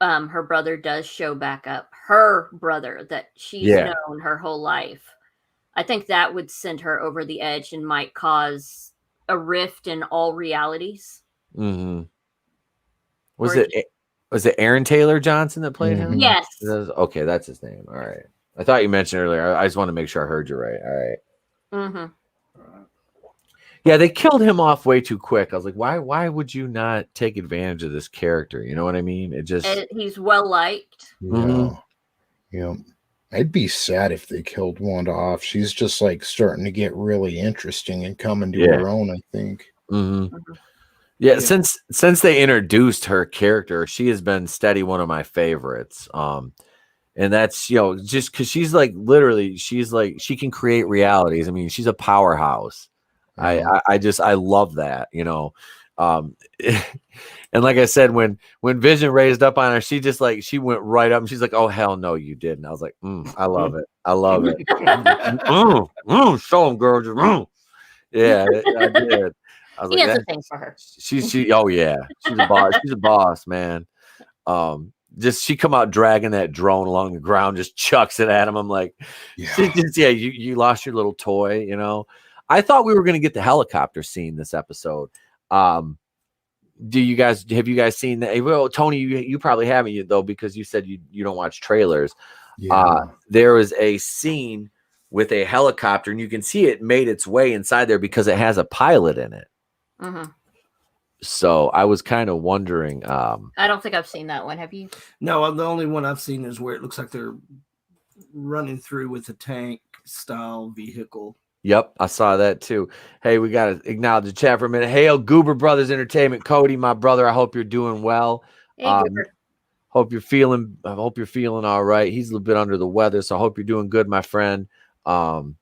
her brother does show back up. Her brother that she's known her whole life. I think that would send her over the edge and might cause a rift in all realities. Mm-hmm. Was it Aaron Taylor Johnson that played him? Yes. Okay, that's his name. All right. I thought you mentioned earlier. I just want to make sure I heard you right. All right. Mm-hmm. Yeah, they killed him off way too quick. I was like, why would you not take advantage of this character? You know what I mean? He's well liked. Yeah. I'd be sad if they killed Wanda off. She's just like starting to get really interesting and coming to her own, I think. Yeah, since they introduced her character, she has been steady one of my favorites. And that's just because she's like literally, she's like she can create realities. I mean, she's a powerhouse. I love that, and like I said, when Vision raised up on her, she went right up and she's like, "Oh hell no, you didn't." I was like, "I love it, I love it." Show him, girl. Yeah, I did. I was he has a thing for her. Oh yeah, she's a boss. She's a boss, man. She come out dragging that drone along the ground, just chucks it at him. I'm like, you lost your little toy, I thought we were going to get the helicopter scene this episode. Have you guys seen that? Well, Tony, you probably haven't though, because you said you don't watch trailers. There was a scene with a helicopter, and you can see it made its way inside there because it has a pilot in it. So I was kind of wondering. I don't think I've seen that one. Have you? No, the only one I've seen is where it looks like they're running through with a tank style vehicle. Yep, I saw that too. Hey, we got to acknowledge the chat for a minute. Hail Goober Brothers Entertainment. Cody, my brother, I hope you're doing well. Hey, Goober. Hope you're feeling all right. He's a little bit under the weather, so I hope you're doing good, my friend. And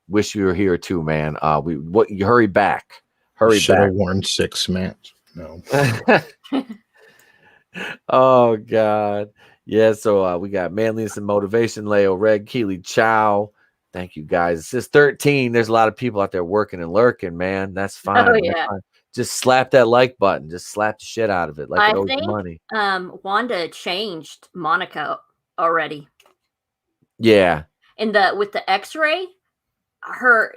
wish you were here too, man. You hurry back. Should have worn 6 mats. No. Oh God. Yeah, so we got Manliness and Motivation, Leo Red, Keely Chow. Thank you guys. It's just 13. There's a lot of people out there working and lurking, man. That's fine. Oh That's yeah. fine. Just slap that like button. Just slap the shit out of it like I it owes think you money. Wanda changed Monica already. Yeah. With the X-ray,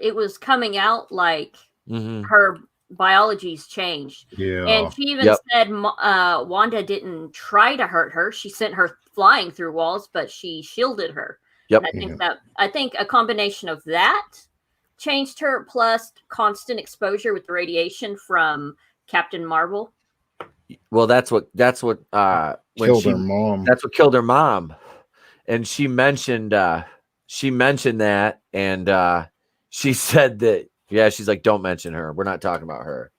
it was coming out like her biology's changed. Yeah. And she even said Wanda didn't try to hurt her. She sent her flying through walls, but she shielded her. Yep. And I think a combination of that changed her, plus constant exposure with the radiation from Captain Marvel. Well, that's what killed her mom. That's what killed her mom. And she mentioned that, and she said that, yeah, she's like, don't mention her. We're not talking about her.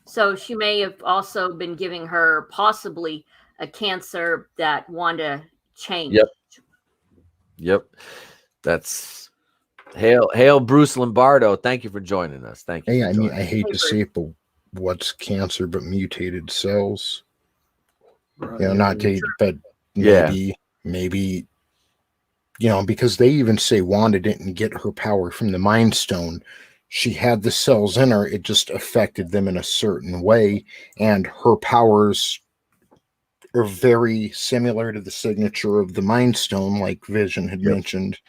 So she may have also been giving her possibly a cancer that Wanda changed. Yep. That's hail Bruce Lombardo. Thank you for joining us. Thank you. Hey, I mean, I hate to say it, but what's cancer but mutated cells? Right. You know, not to, but Yeah. maybe, you know, because they even say Wanda didn't get her power from the Mind Stone. She had the cells in her. It just affected them in a certain way. And her powers are very similar to the signature of the Mind Stone, like Vision had mentioned.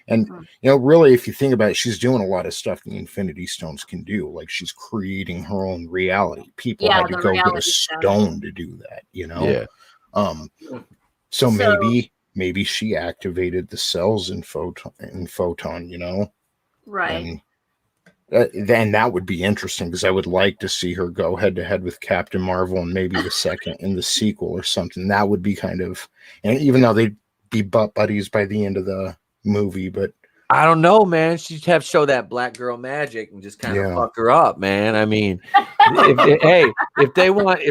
And, you know, really, if you think about it, she's doing a lot of stuff the Infinity Stones can do. Like, she's creating her own reality. People had to go get a stone to do that, you know? Yeah. So maybe she activated the cells in Photon, you know? Right. And then that would be interesting, because I would like to see her go head to head with Captain Marvel and maybe the second in the sequel or something. That would be kind of, and even though they'd be butt buddies by the end of the movie, but I don't know, man. She'd have to show that black girl magic and just kind of fuck her up, man. I mean, if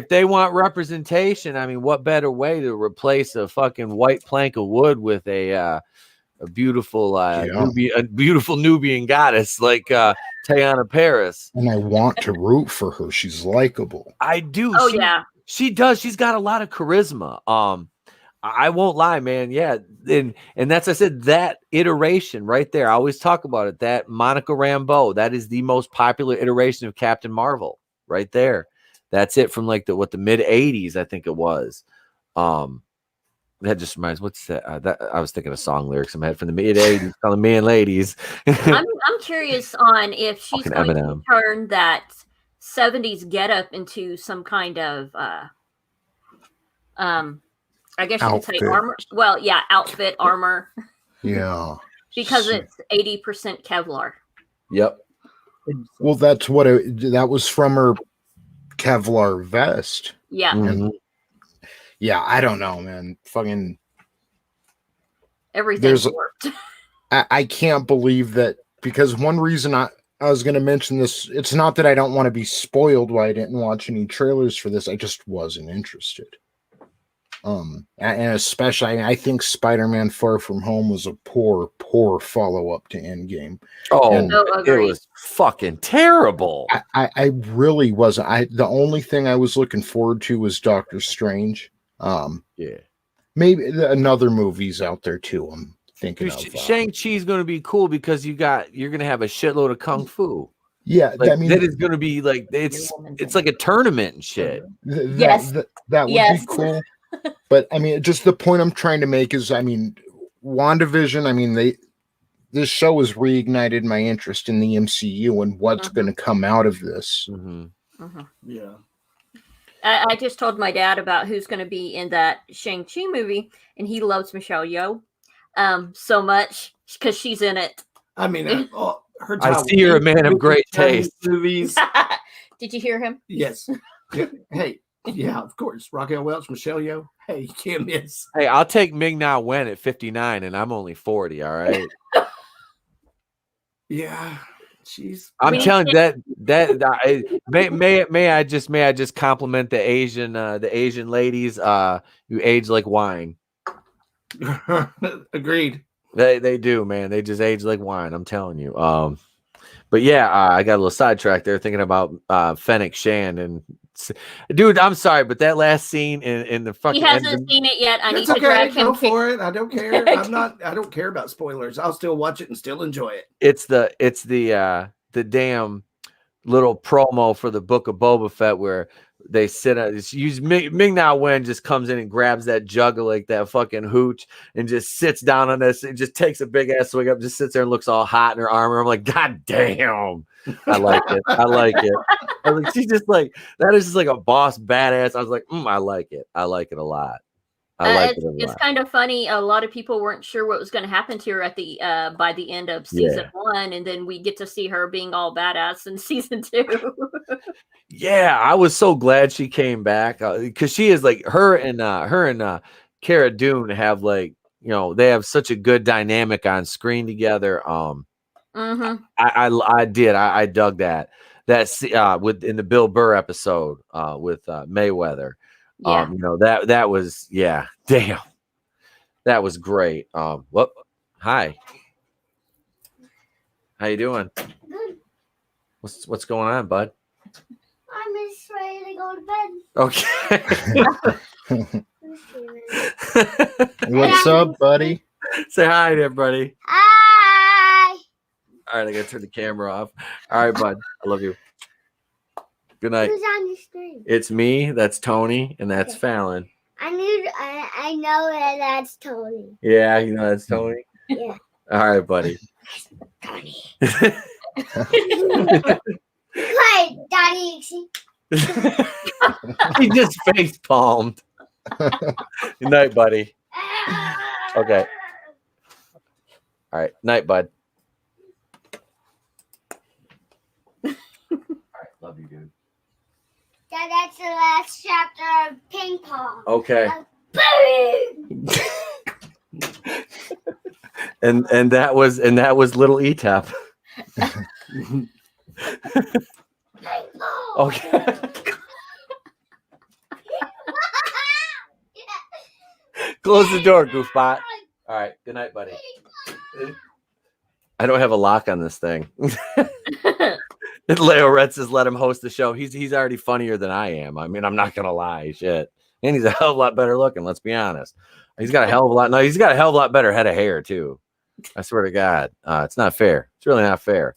they want representation, I mean, what better way to replace a fucking white plank of wood with a beautiful Nubian goddess like Teyana Paris? And I want to root for her. She's likable. I do. Oh, she does. She's got a lot of charisma. I won't lie, man. Yeah. And that's, I said, that iteration right there. I always talk about it. That Monica Rambeau, that is the most popular iteration of Captain Marvel right there. That's it from like the mid 80s, I think it was. That just reminds, what's that? That I was thinking of song lyrics in my head from the mid 80s calling men ladies. I'm curious on if she's Fucking going Eminem. to turn that 70s getup into some kind of I guess you could say armor. Well, yeah, outfit, armor. Yeah. Because it's 80% Kevlar. Yep. Well, that's what that was from her Kevlar vest. Yeah. And yeah, I don't know, man. Fucking everything's worked. I can't believe that, because one reason I was going to mention this, it's not that I don't want to be spoiled why I didn't watch any trailers for this. I just wasn't interested. And especially, I think Spider-Man Far From Home was a poor follow-up to Endgame. Oh, it was fucking terrible. I really wasn't. The only thing I was looking forward to was Doctor Strange. Yeah. Maybe another movie's out there too. I'm thinking of Shang-Chi's going to be cool because you're going to have a shitload of kung fu. Yeah, like, I mean, that is going to be like it's like a tournament and shit. That would be cool. But I mean, just the point I'm trying to make is, I mean, WandaVision, I mean, this show has reignited my interest in the MCU and what's going to come out of this. Yeah. I just told my dad about who's going to be in that Shang-Chi movie, and he loves Michelle Yeoh so much because she's in it. I mean, I see you're a man of great taste. Movies. Did you hear him? Yes. Hey. Yeah, of course. Raquel Welch, Michelle Yeoh. Hey, you can't miss. Hey, I'll take Ming-Na Wen at 59, and I'm only 40. All right. Yeah, I'm telling you that may I just compliment the Asian ladies who age like wine. Agreed. They do, man. They just age like wine. I'm telling you. But yeah, I got a little sidetracked there thinking about Fennec Shand and Dude, I'm sorry, but that last scene in the fucking he hasn't seen it yet. I need It's to okay. drag him Go for it. I don't care. I don't care about spoilers. I'll still watch it and still enjoy it. It's the damn little promo for the Book of Boba Fett where they sit at Ming Na Wen just comes in and grabs that jug of like that fucking hooch and just sits down on this and just takes a big ass swig up, just sits there and looks all hot in her armor. I'm like, God damn. I like it. I like it. I was like, she's just like, that is just like a boss badass. I was like, I like it. I like it a lot. It's kind of funny. A lot of people weren't sure what was going to happen to her at the by the end of season 1, and then we get to see her being all badass in season 2. Yeah, I was so glad she came back because she is like her and Cara Dune have like, you know, they have such a good dynamic on screen together. I dug that with in the Bill Burr episode with Mayweather. Yeah. You know, that was damn. That was great. Hi. How you doing? Good. What's going on, bud? I'm just ready to go to bed. Okay. What's up, buddy? Say hi to everybody. Hi. All right, I gotta turn the camera off. All right, bud. I love you. Good night. Who's on the screen? It's me, that's Tony, and that's Fallon. I know that that's Tony. Yeah, you know that's Tony? Yeah. All right, buddy. Tony. Hi, Daddy. He just face palmed. Good night, buddy. Okay. All right. Night, bud. All right. Love you, dude. Dad, that's the last chapter of Ping Pong. Okay. Boom! and that was little Etap. Ping Pong. Okay. Close the door, goofbot. All right. Good night, buddy. I don't have a lock on this thing. Leo Retz has let him host the show. He's already funnier than I am. I mean, I'm not gonna lie, shit. And he's a hell of a lot better looking. Let's be honest. He's got a hell of a lot. No, he's got a hell of a lot better head of hair too. I swear to God, it's not fair. It's really not fair.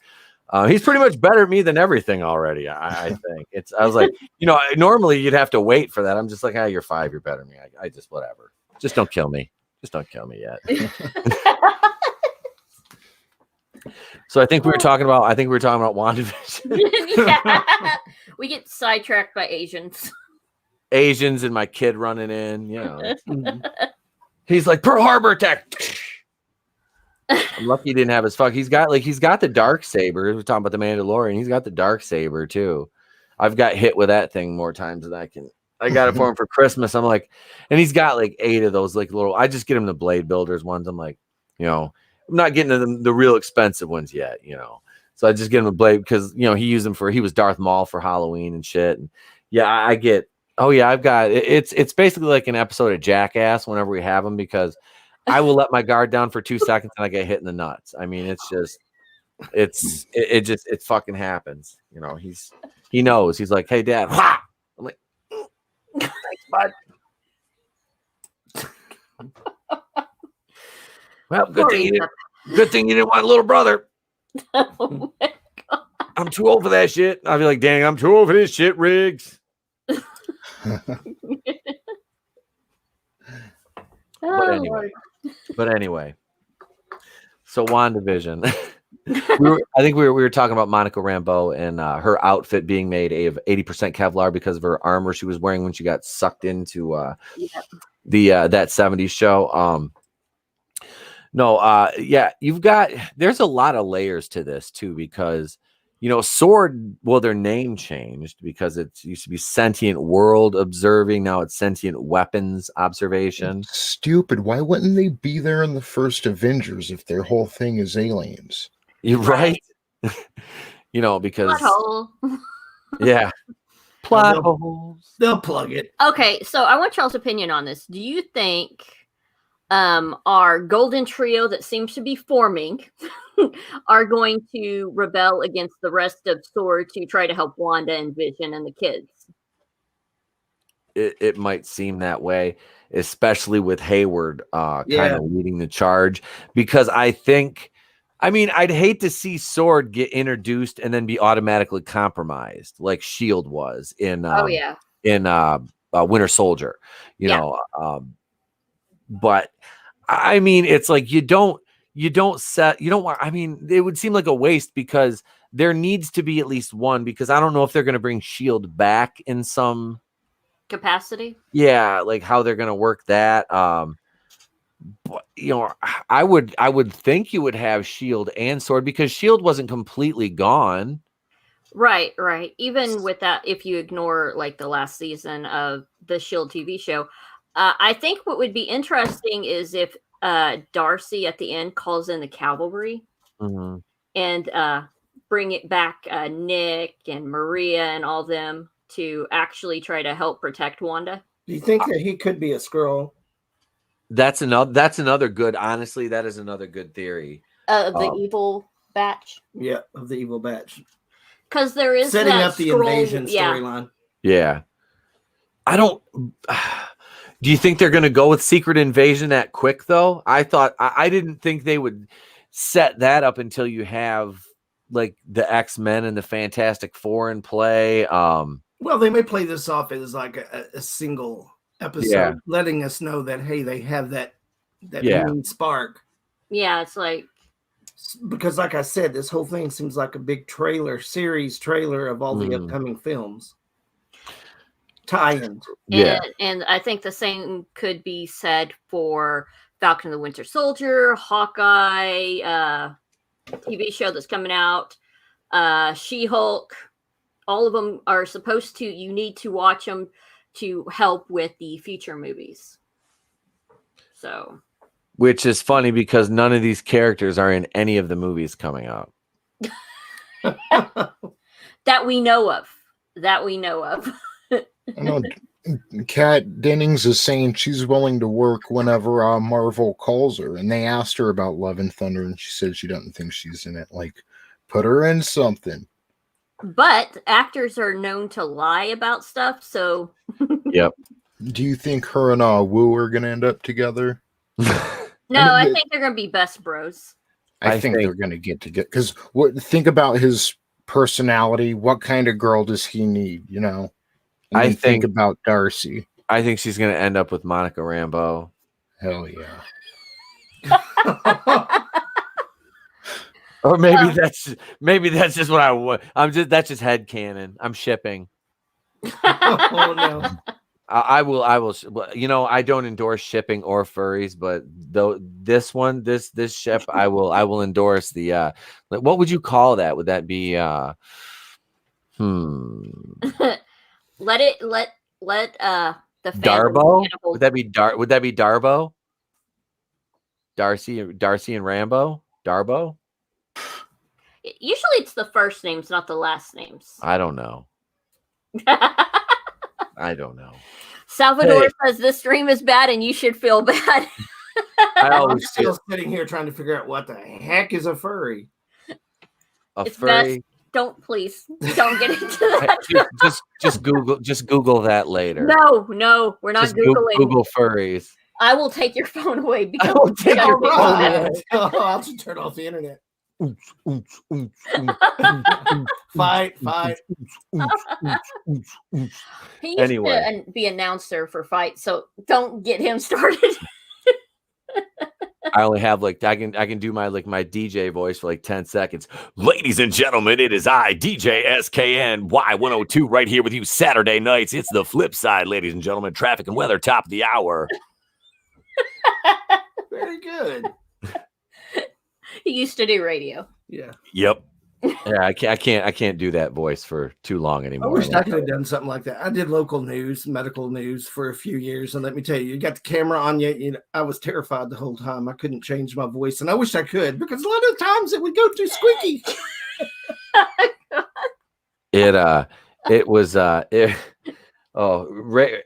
He's pretty much better at me than everything already. I think it's. I was like, you know, normally you'd have to wait for that. I'm just like, you're 5. You're better than me. I just whatever. Just don't kill me. Just don't kill me yet. So I think we were talking about WandaVision. Yeah. We get sidetracked by Asians. Asians and my kid running in, you know. He's like, Pearl Harbor attack. I'm lucky he didn't have his fuck. He's got the dark saber. We're talking about the Mandalorian. He's got the dark saber too. I've got hit with that thing more times than I can. I got it for him for Christmas. I'm like, and he's got like 8 of those like little. I just get him the Blade Builders ones. I'm like, you know, I'm not getting the real expensive ones yet, you know. So I just get him a blade because, you know, he was Darth Maul for Halloween and shit. And yeah, I get. Oh yeah, I've got it's basically like an episode of Jackass whenever we have them because I will let my guard down for 2 seconds and I get hit in the nuts. I mean, it's just it fucking happens. You know, he knows. He's like, hey dad. I'm like, thanks, bud. Well, good thing you didn't want a little brother. Oh my God. I'm too old for that shit. I'll be like, dang, I'm too old for this shit, Riggs. But anyway. So WandaVision. I think we were talking about Monica Rambeau and her outfit being made of 80% Kevlar because of her armor she was wearing when she got sucked into that 70s show. There's a lot of layers to this too, because, you know, Sword, well, their name changed because it used to be Sentient World Observing. Now it's Sentient Weapons Observation. Stupid. Why wouldn't they be there in the first Avengers if their whole thing is aliens? You're right. You know, because Plot hole. Yeah. Plot holes. They'll plug it. Okay, so I want y'all's opinion on this. Do you think our golden trio that seems to be forming are going to rebel against the rest of Sword to try to help Wanda and Vision and the kids? it might seem that way, especially with Hayward kind of leading the charge, because I mean, I'd hate to see Sword get introduced and then be automatically compromised like Shield was in Winter Soldier, you know. But I mean, it's like you don't want. I mean, it would seem like a waste because there needs to be at least one, because I don't know if they're going to bring Shield back in some capacity. Yeah, like how they're going to work that. But, you know, I would think you would have Shield and Sword, because Shield wasn't completely gone. Right. Even with that, if you ignore like the last season of the Shield TV show, I think what would be interesting is if Darcy at the end calls in the cavalry and bring it back Nick and Maria and all them to actually try to help protect Wanda. Do you think that he could be a Skrull? That's another good. Honestly, that is another good theory. The evil batch. Yeah, of the evil batch. Because there is setting that up the invasion storyline. Yeah. I don't. Do you think they're going to go with Secret Invasion that quick though? I didn't think they would set that up until you have like the X-Men and the Fantastic Four in play. Well, they may play this off as like a single episode, letting us know that, hey, they have that main spark. Yeah, it's like, because like I said, this whole thing seems like a big series trailer of all the upcoming films. Tie-ins. And I think the same could be said for Falcon and the Winter Soldier, Hawkeye, TV show that's coming out, She-Hulk. All of them are supposed to, you need to watch them to help with the future movies. So, which is funny because none of these characters are in any of the movies coming out. That we know of. I know Kat Dennings is saying she's willing to work whenever Marvel calls her, and they asked her about Love and Thunder, and she said she doesn't think she's in it. Like, put her in something. But actors are known to lie about stuff, so. Yep. Do you think her and Wu are going to end up together? No, I think they're going to be best bros. I think they're going to get together. Because think about his personality. What kind of girl does he need, you know? And I think about Darcy. I think she's going to end up with Monica Rambeau. Hell yeah. Or maybe that's just what I want. That's just headcanon. I'm shipping. Oh no. I will. You know, I don't endorse shipping or furries, but though this ship, I will endorse the. What would you call that? Would that be? Let the Darbo. Would that be Darbo? Darcy and Rambo. Darbo. Usually it's the first names, not the last names. I don't know. I don't know. Salvador says this stream is bad and you should feel bad. I'm still sitting here trying to figure out what the heck is a furry. It's furry. Don't get into that. just Google that later. No, we're not Googling. Google furries. I will take your phone away because I will take your phone away. I'll just turn off the internet. Fight. He used to be announcer for Fight, so don't get him started. I only have I can do my DJ voice for 10 seconds. Ladies and gentlemen, it is I, DJ SKN Y102, right here with you Saturday nights. It's the flip side, ladies and gentlemen. Traffic and weather, top of the hour. Very good. He used to do radio. Yeah. Yep. Yeah, I can't do that voice for too long anymore. I wish I could have done something like that. I did local news, medical news for a few years, and let me tell you, you got the camera on you. You know, I was terrified the whole time. I couldn't change my voice, and I wish I could because a lot of times it would go too squeaky.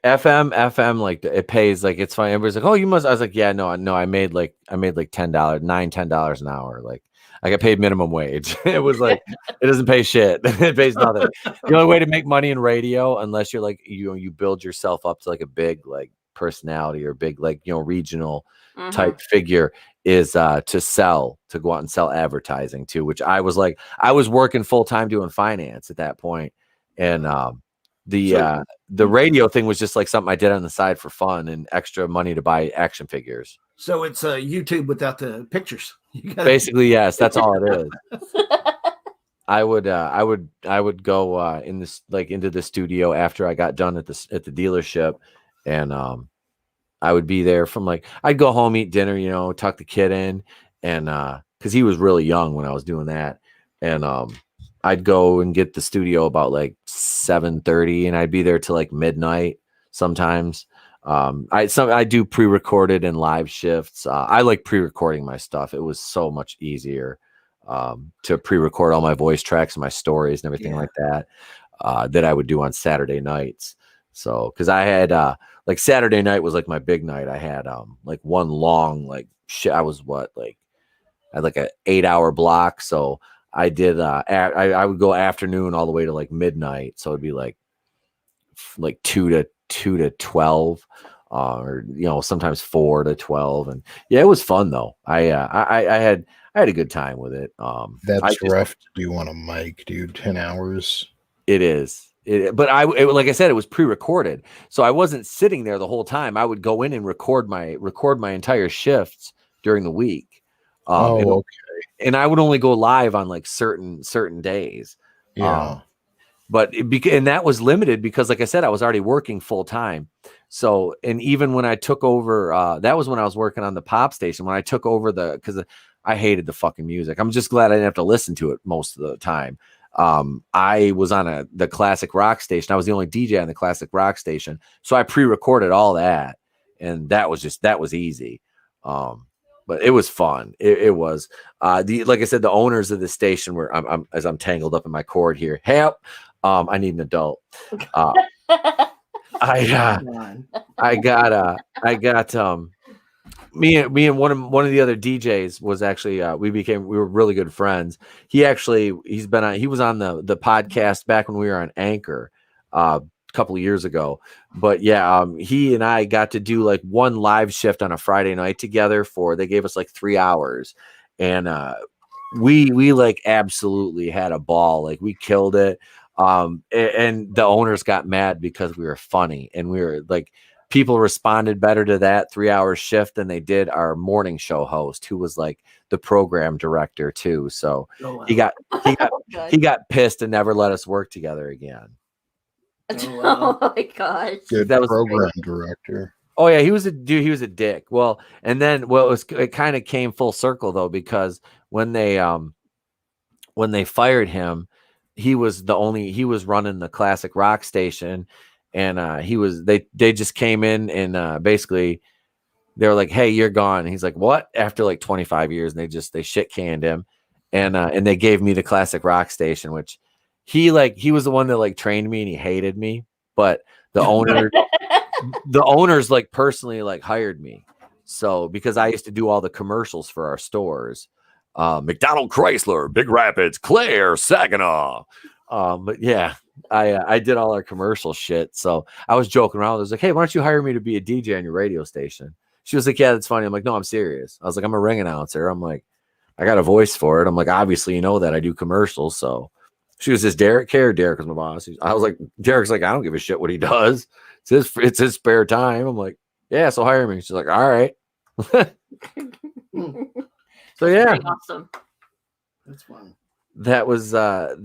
FM, like it pays, like it's fine. Everybody's like, oh, you must. I was like, yeah, no, I made $10 an hour. Like I got paid minimum wage. It was like, it doesn't pay shit. It pays nothing. The only way to make money in radio, unless you're like, you build yourself up to like a big like personality or big like, regional type figure, is to go out and sell advertising too, which I was like, I was working full time doing finance at that point. And the radio thing was just like something I did on the side for fun and extra money to buy action figures. So it's YouTube without the pictures. Basically, yes, that's all it is. I would go in this like into the studio after I got done at the dealership, and I would be there from like, I'd go home, eat dinner, tuck the kid in, and because he was really young when I was doing that, and I'd go and get the studio about like 7:30, and I'd be there till like midnight sometimes. I do pre-recorded and live shifts. I like pre-recording my stuff. It was so much easier to pre-record all my voice tracks and my stories and everything like that that I would do on Saturday nights. So because I had like Saturday night was like my big night. I had like one long like shit. I had like an 8-hour block. So I did I would go afternoon all the way to like midnight. So it'd be like 2 to 12 or sometimes 4 to 12, and it was fun though. I had a good time with it. That's rough to do on a mic, dude. 10 hours. It is. But like I said, it was pre-recorded, so I wasn't sitting there the whole time. I would go in and record my entire shifts during the week. Okay. And I would only go live on like certain days. Yeah. And that was limited because, like I said, I was already working full time. So, and even when I took over, that was when I was working on the pop station. When I took over because I hated the fucking music. I'm just glad I didn't have to listen to it most of the time. I was on the classic rock station. I was the only DJ on the classic rock station. So I pre-recorded all that, and that was easy. But it was fun. It was like I said, the owners of the station were, I'm tangled up in my cord here. Help. I need an adult. I got me and one of the other DJs was actually we were really good friends. He was on the podcast back when we were on Anchor a couple of years ago. But he and I got to do like one live shift on a Friday night together they gave us like 3 hours, and we like absolutely had a ball. Like we killed it. And the owners got mad because we were funny, and we were like, people responded better to that 3-hour shift than they did our morning show host, who was like the program director too. So he got pissed and never let us work together again. Oh my gosh. Good that was program director. Oh yeah, he was a dude. He was a dick. Well, and then it kind of came full circle though, because when they fired him, he was running the classic rock station, and they just came in and basically they were like, "Hey, you're gone." And he's like, "What?" After like 25 years, and they shit canned him, and they gave me the classic rock station, which he was the one that like trained me, and he hated me, but the owners like personally like hired me, so because I used to do all the commercials for our stores. McDonald, Chrysler, Big Rapids, Claire, Saginaw. But yeah, I did all our commercial shit. So I was joking around. I was like, "Hey, why don't you hire me to be a DJ on your radio station?" She was like, "Yeah, that's funny." I'm like, "No, I'm serious." I was like, "I'm a ring announcer." I'm like, "I got a voice for it." I'm like, "Obviously, you know that I do commercials." So she was, "Does Derek care?" Derek was my boss. I was like, Derek's like, "I don't give a shit what he does. It's his spare time." I'm like, "Yeah, so hire me." She's like, "All right." So yeah, awesome. That's fun. That was how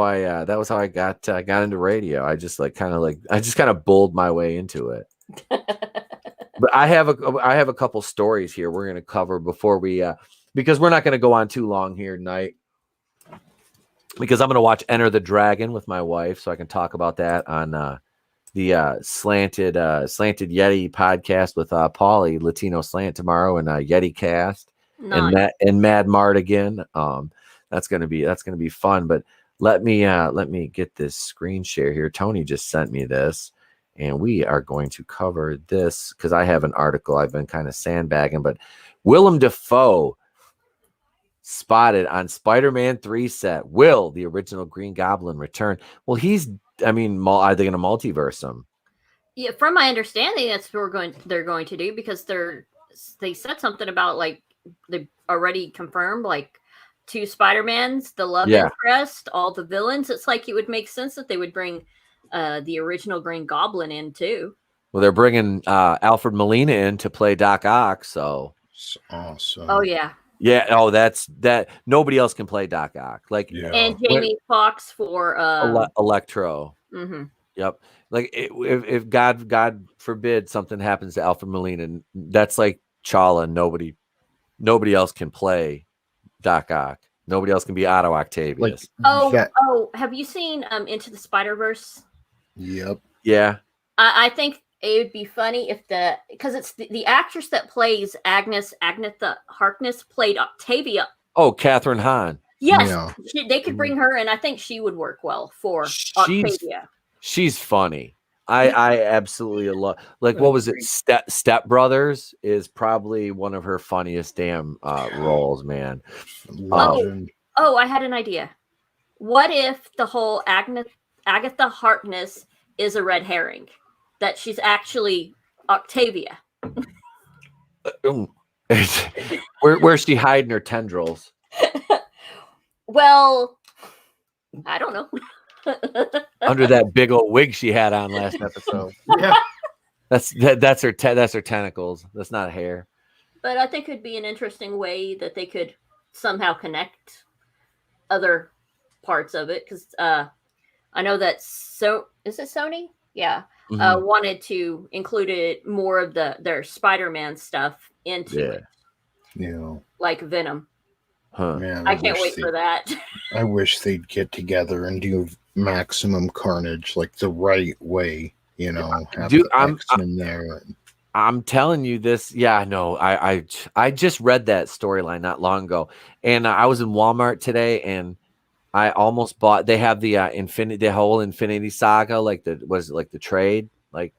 I got into radio. I just kind of bulled my way into it. But I have a couple stories here we're gonna cover before we because we're not gonna go on too long here tonight, because I'm gonna watch Enter the Dragon with my wife, so I can talk about that on the Slanted Yeti podcast with Paulie, Latino Slant, tomorrow, and Yeti Cast. Nice. and Mad Mart again. That's gonna be fun. But let me get this screen share here. Tony just sent me this, and we are going to cover this because I have an article I've been kind of sandbagging. But Willem Dafoe spotted on Spider-Man 3 set. Will the original Green Goblin return? Well, are they going to multiverse him? Yeah, from my understanding, that's what they're going to do, because they said something about like they already confirmed like 2 Spider-Mans, the love interest, all the villains. It's like it would make sense that they would bring the original Green Goblin in too. Well, they're bringing Alfred Molina in to play Doc Ock, so it's awesome. Oh yeah. Yeah. Oh, that's that. Nobody else can play Doc Ock. Like, and Jamie Foxx for Electro. Mm-hmm. Yep. Like if God forbid something happens to Alfred Molina, that's like Chala. Nobody else can play Doc Ock. Nobody else can be Otto Octavius. Have you seen Into the Spider-Verse? Yep. Yeah. I think it would be funny because it's the actress that plays Agatha Harkness played Octavia. Oh, Catherine Hahn. Yes, yeah. they could bring her, and I think she would work well for Octavia. She's funny. I absolutely love. Like, what was it? Step Brothers is probably one of her funniest damn roles, man. I had an idea. What if the whole Agatha Harkness is a red herring? That she's actually Octavia. Where's she hiding her tendrils? Well, I don't know. Under that big old wig she had on last episode. Yeah, that's her tentacles. That's not hair. But I think it'd be an interesting way that they could somehow connect other parts of it, because I know that is it Sony? Yeah. Wanted to include more of their Spider-Man stuff into it. Yeah. Like Venom. Huh. Man, I can't wait for that. I wish they'd get together and do Maximum Carnage like the right way, have X-Men there. I'm telling you this. Yeah, no, I just read that storyline not long ago, and I was in Walmart today, and I almost bought. They have the whole Infinity Saga, like the trade, like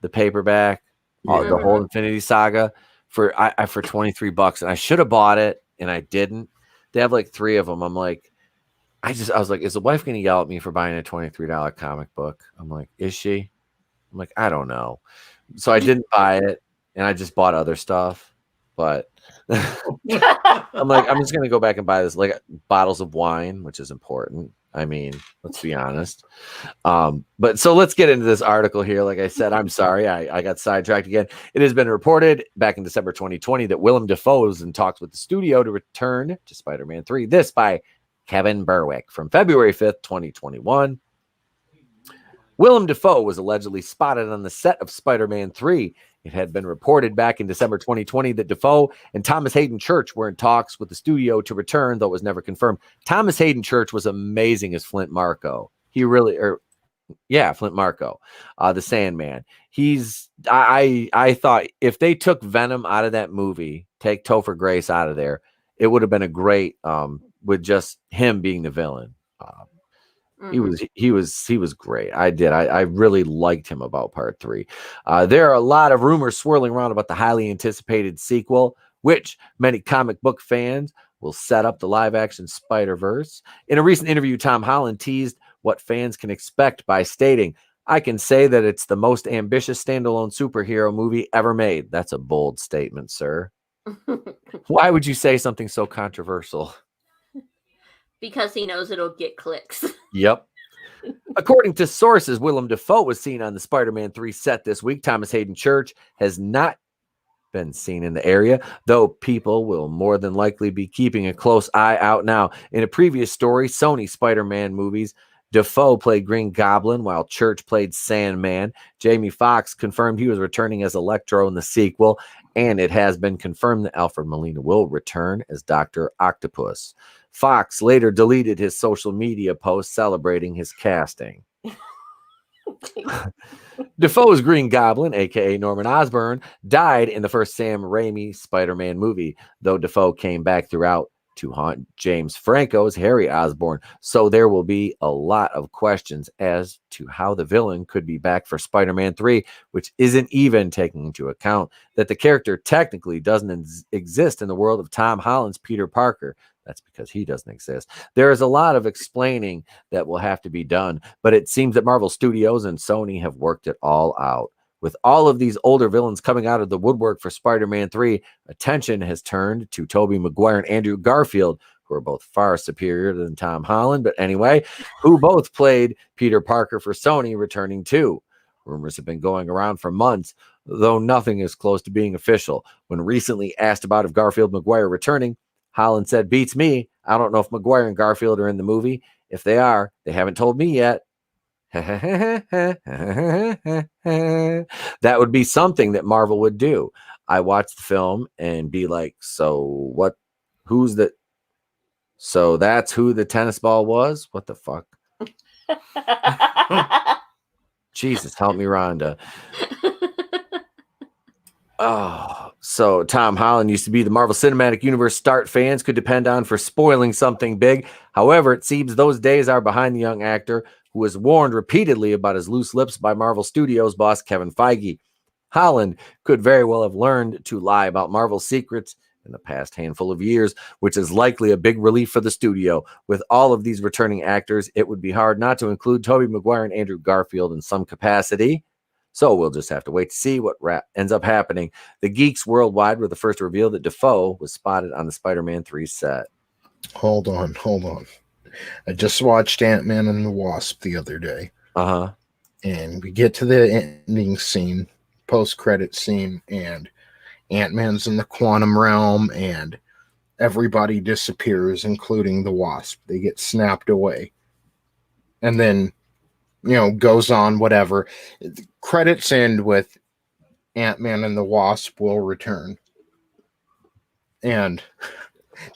the paperback, the whole Infinity Saga for $23, and I should have bought it, and I didn't. They have like 3 of them. I'm like, I was like, is the wife going to yell at me for buying a $23 comic book? I'm like, is she? I'm like, I don't know. So I didn't buy it, and I just bought other stuff. But I'm like, I'm just going to go back and buy this, like bottles of wine, which is important. I mean, let's be honest. But so let's get into this article here. Like I said, I'm sorry, I got sidetracked again. It has been reported back in December 2020 that Willem Dafoe is in talks with the studio to return to Spider-Man 3. This by Kevin Berwick from February 5th, 2021. Willem Dafoe was allegedly spotted on the set of Spider-Man 3. It had been reported back in December 2020 that Dafoe and Thomas Hayden Church were in talks with the studio to return, though it was never confirmed. Thomas Hayden Church was amazing as Flint Marko. Flint Marko, the Sandman. I thought if they took Venom out of that movie, take Topher Grace out of there, it would have been a great with just him being the villain. He was great. I really liked him about part 3. There are a lot of rumors swirling around about the highly anticipated sequel, which many comic book fans will set up the live action Spider-Verse. In a recent interview, Tom Holland teased what fans can expect by stating, I can say that it's the most ambitious standalone superhero movie ever made. That's a bold statement, sir. Why would you say something so controversial? Because he knows it'll get clicks. Yep. According to sources, Willem Dafoe was seen on the Spider-Man 3 set this week. Thomas Hayden Church has not been seen in the area, though people will more than likely be keeping a close eye out now. In a previous story, Sony Spider-Man movies, Dafoe played Green Goblin while Church played Sandman. Jamie Foxx confirmed he was returning as Electro in the sequel, and it has been confirmed that Alfred Molina will return as Dr. Octopus. Fox later deleted his social media post celebrating his casting. Dafoe's Green Goblin, a.k.a. Norman Osborn, died in the first Sam Raimi Spider-Man movie. Though Dafoe came back throughout to haunt James Franco's Harry Osborn. So there will be a lot of questions as to how the villain could be back for Spider-Man 3, which isn't even taking into account that the character technically doesn't exist in the world of Tom Holland's Peter Parker. That's because he doesn't exist. There is a lot of explaining that will have to be done, but it seems that Marvel Studios and Sony have worked it all out. With all of these older villains coming out of the woodwork for Spider-Man 3, attention has turned to Tobey Maguire and Andrew Garfield, who are both far superior than Tom Holland, but anyway, who both played Peter Parker for Sony, returning too. Rumors have been going around for months, though nothing is close to being official. When recently asked about if Garfield Maguire returning, Holland said, "Beats me. I don't know if Maguire and Garfield are in the movie. If they are, they haven't told me yet." That would be something that Marvel would do. I watch the film and be like, so what? Who's the? So that's who the tennis ball was? What the fuck? Jesus, help me, Rhonda. Oh, so Tom Holland used to be the Marvel Cinematic Universe start fans could depend on for spoiling something big. However, it seems those days are behind the young actor, who was warned repeatedly about his loose lips by Marvel Studios boss Kevin Feige. Holland could very well have learned to lie about Marvel's secrets in the past handful of years, which is likely a big relief for the studio. With all of these returning actors, it would be hard not to include Tobey Maguire and Andrew Garfield in some capacity. So we'll just have to wait to see what ends up happening. The geeks worldwide were the first to reveal that Dafoe was spotted on the Spider-Man 3 set. Hold on. I just watched Ant-Man and the Wasp the other day. Uh-huh. And we get to the ending scene, post-credit scene, and Ant-Man's in the quantum realm, and everybody disappears, including the Wasp. They get snapped away. And then, goes on, whatever. The credits end with Ant-Man and the Wasp will return. And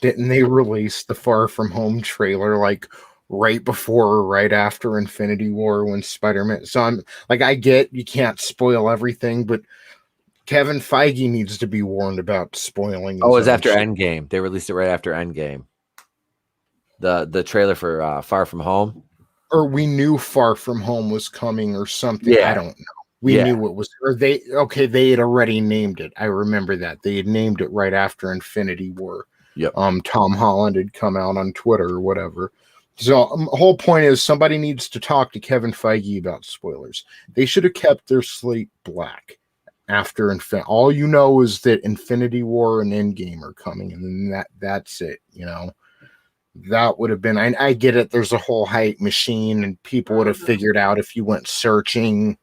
didn't they release the Far From Home trailer like right before or right after Infinity War when Spider-Man? So I'm like, I get you can't spoil everything, but Kevin Feige needs to be warned about spoiling. Oh, it was after Endgame. They released it right after Endgame. The trailer for Far From Home. Or we knew Far From Home was coming or something. Yeah. I don't know. We knew it was, or they had already named it. I remember that. They had named it right after Infinity War. Yep. Tom Holland had come out on Twitter or whatever. So the whole point is somebody needs to talk to Kevin Feige about spoilers. They should have kept their slate black after all you know is that Infinity War and Endgame are coming, and then that's it, That would have been, I get it, there's a whole hype machine, and people would have figured out if you went searching,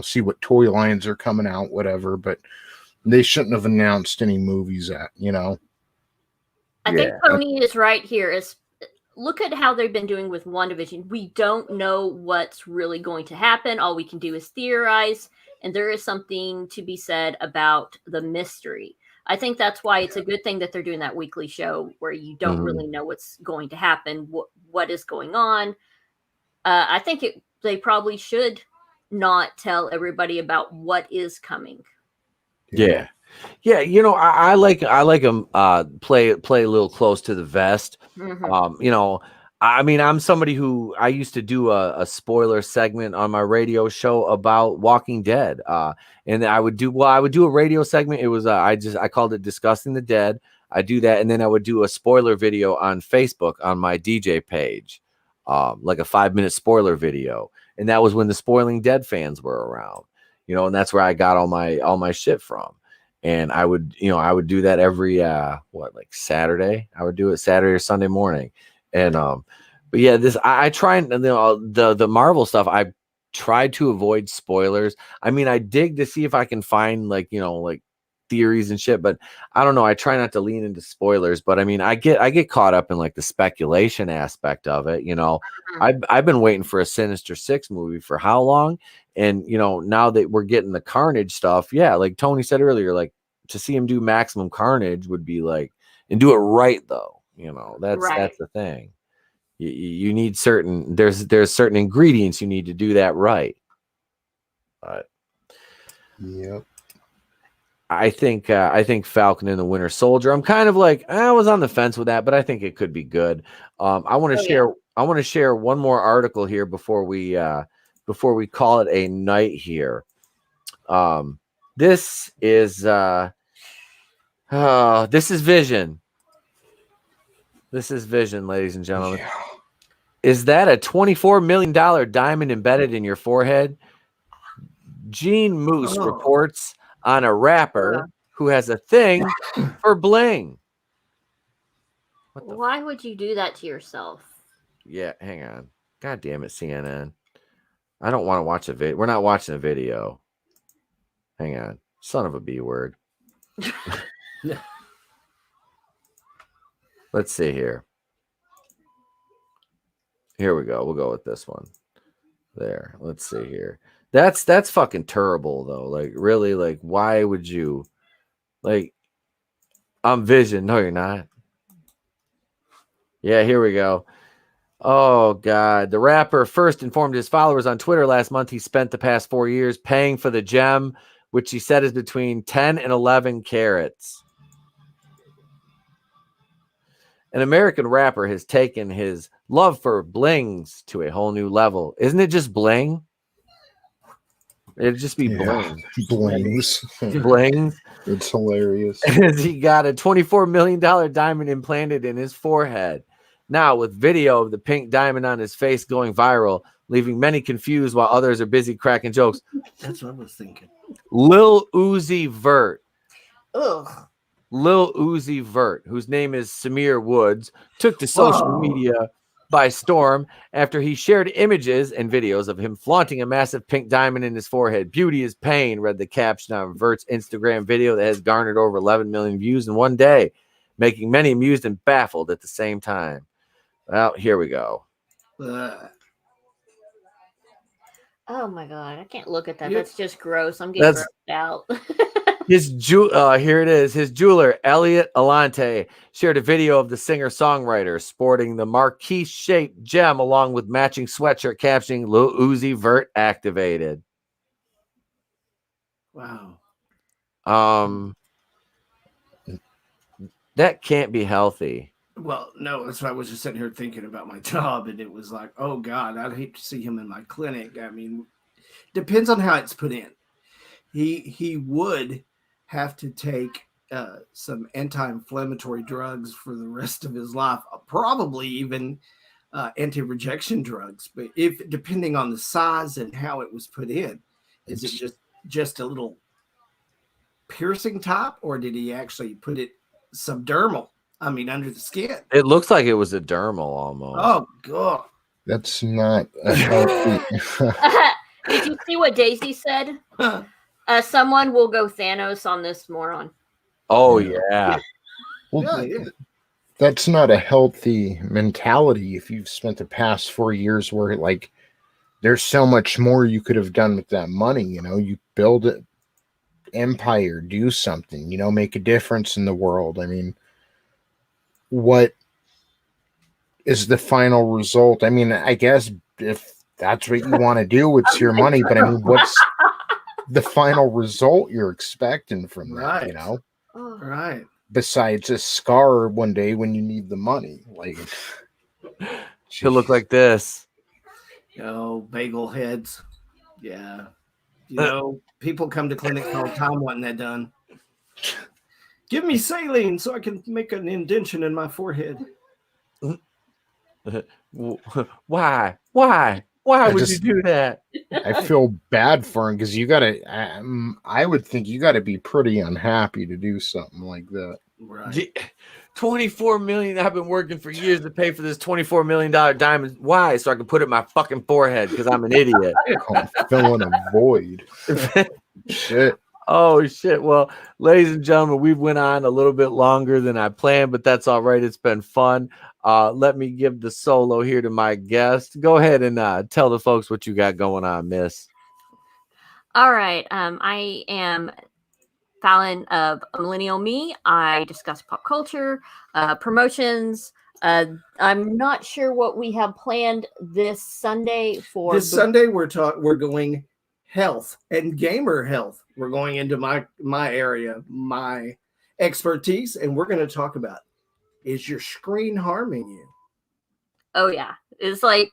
see what toy lines are coming out, whatever, but they shouldn't have announced any movies I think Tony is right here. Look at how they've been doing with WandaVision. We don't know what's really going to happen. All we can do is theorize, and there is something to be said about the mystery. I think that's why it's a good thing that they're doing that weekly show where you don't really know what's going to happen, what is going on. I think they probably should not tell everybody about what is coming. Yeah. I like them play a little close to the vest. I'm somebody who I used to do a spoiler segment on my radio show about Walking Dead. And I would do a radio segment. It was I called it Discussing the Dead. I do that, and then I would do a spoiler video on Facebook on my DJ page, like a 5-minute spoiler video. And that was when the Spoiling Dead fans were around, and that's where I got all my shit from. And I would do that every Saturday. I would do it Saturday or Sunday morning. And but yeah, I try and the Marvel stuff. I tried to avoid spoilers. I mean, I dig to see if I can find theories and shit, but I don't know. I try not to lean into spoilers, but I mean, I get caught up in the speculation aspect of it. I've been waiting for a Sinister Six movie for how long? And now that we're getting the Carnage stuff, like Tony said earlier, to see him do Maximum Carnage would be and do it right though. That's the thing. You need there's certain ingredients you need to do that right. But yep. I think Falcon and the Winter Soldier. I'm kind of like I was on the fence with that, but I think it could be good. I want to share one more article here before we call it a night here. This is Vision. This is Vision, ladies and gentlemen. Yeah. Is that a $24 million diamond embedded in your forehead? Gene Moose reports on a rapper who has a thing for bling. Why would you do that to yourself? Yeah, hang on. God damn it, CNN. I don't want to watch a video. We're not watching a video. Hang on. Son of a B word. Let's see here. Here we go. We'll go with this one. There. Let's see here. That's fucking terrible though. Like really, like why would you like I'm Vision. No, you're not. Yeah, here we go. Oh God. The rapper first informed his followers on Twitter last month he spent the past 4 years paying for the gem, which he said is between 10 and 11 carats. An American rapper has taken his love for blings to a whole new level. Isn't it just bling? It'd just be bling. Blings. Blings. It's hilarious. As he got a $24 million diamond implanted in his forehead. Now, with video of the pink diamond on his face going viral, leaving many confused while others are busy cracking jokes. That's what I was thinking. Lil Uzi Vert. Ugh. Lil Uzi Vert, whose name is Samir Woods, took to social media by storm after he shared images and videos of him flaunting a massive pink diamond in his forehead. Beauty is pain, read the caption on Vert's Instagram video that has garnered over 11 million views in one day, making many amused and baffled at the same time. Well, here we go. Oh my God, I can't look at that. That's just gross. I'm getting grossed out. Here it is. His jeweler, Elliot Alante, shared a video of the singer-songwriter sporting the marquise-shaped gem along with matching sweatshirt captioning Lil Uzi Vert activated. Wow. That can't be healthy. Well, no, that's why I was just sitting here thinking about my job, and it was like, oh God, I'd hate to see him in my clinic. I mean, depends on how it's put in. He would have to take some anti-inflammatory drugs for the rest of his life, probably even anti-rejection drugs. But depending on the size and how it was put in, is it just a little piercing type, or did he actually put it subdermal? I mean, under the skin. It looks like it was a dermal almost. Oh God, that's not a healthy. Did you see what Daisy said? Someone will go Thanos on this moron. Oh yeah. Well, that's not a healthy mentality. If you've spent the past 4 years where like there's so much more you could have done with that money, you build an empire, do something, make a difference in the world. I mean, what is the final result? I mean, I guess if that's what you want to do, it's your money, but I mean, what's the final result you're expecting from that, Right. Besides a scar one day when you need the money. Like she'll look like this. Bagel heads. Yeah. People come to clinic all the time wanting that done. Give me saline so I can make an indentation in my forehead. Why? Would you do that? I feel bad for him because you gotta. I would think you gotta be pretty unhappy to do something like that. Right. 24 million. I've been working for years to pay for this $24 million diamond. Why? So I can put it in my fucking forehead because I'm an idiot. I'm filling a void. Shit. Oh shit. Well, ladies and gentlemen, we went on a little bit longer than I planned, but that's all right. It's been fun. Let me give the solo here to my guest. Go ahead and tell the folks what you got going on, miss. All right. I am Fallon of Millennial Me. I discuss pop culture, promotions. I'm not sure what we have planned this Sunday for. This Sunday we're going health and gamer health. We're going into my area, my expertise, and we're going to talk about, is your screen harming you? Oh yeah, it's like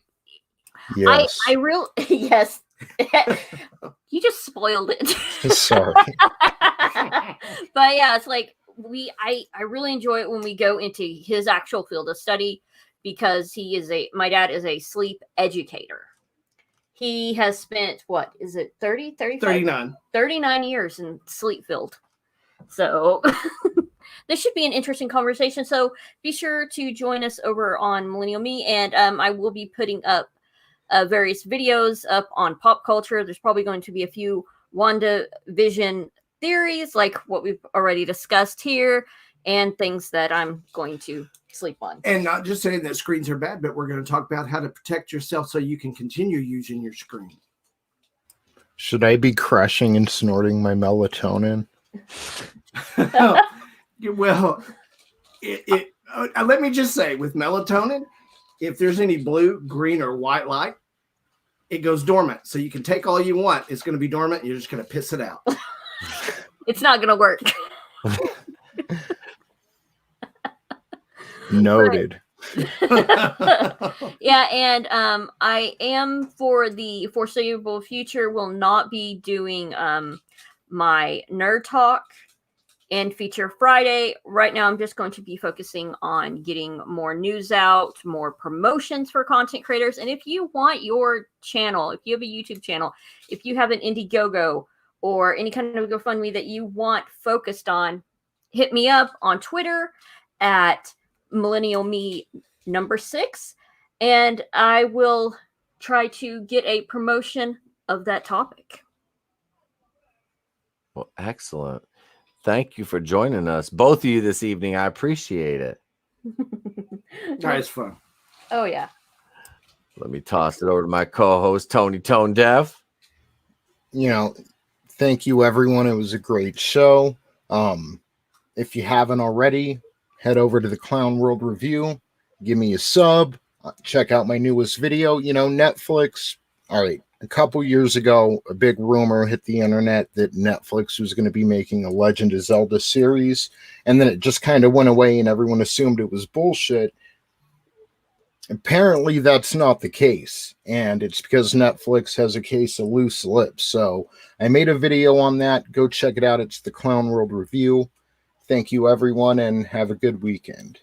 Yes. I real yes. You just spoiled it. Sorry. But yeah, it's like I really enjoy it when we go into his actual field of study, because my dad is a sleep educator. He has spent, what is it, 39 years in sleep field. So this should be an interesting conversation. So be sure to join us over on Millennial Me, and I will be putting up various videos up on pop culture. There's probably going to be a few WandaVision theories, like what we've already discussed here, and things that I'm going to sleep on. And not just saying that screens are bad, but we're going to talk about how to protect yourself so you can continue using your screen. Should I be crushing and snorting my melatonin? Well, let me just say, with melatonin, if there's any blue, green, or white light, it goes dormant. So you can take all you want. It's going to be dormant. And you're just going to piss it out. It's not going to work. Noted. Yeah, and I am, for the foreseeable future, will not be doing my Nerd Talk and Feature Friday. Right now, I'm just going to be focusing on getting more news out, more promotions for content creators. And if you want your channel, if you have a YouTube channel, if you have an Indiegogo or any kind of GoFundMe that you want focused on, hit me up on Twitter at Millennial Me #6, and I will try to get a promotion of that topic. Well, excellent. Thank you for joining us, both of you, this evening. I appreciate it. It's fun. Oh, yeah. Let me toss it over to my co-host, Tony ToneDef. Thank you, everyone. It was a great show. If you haven't already, head over to the Clown World Review. Give me a sub. Check out my newest video. Netflix. All right. A couple years ago, a big rumor hit the internet that Netflix was going to be making a Legend of Zelda series. And then it just kind of went away and everyone assumed it was bullshit. Apparently, that's not the case. And it's because Netflix has a case of loose lips. So I made a video on that. Go check it out. It's the Clown World Review. Thank you, everyone, and have a good weekend.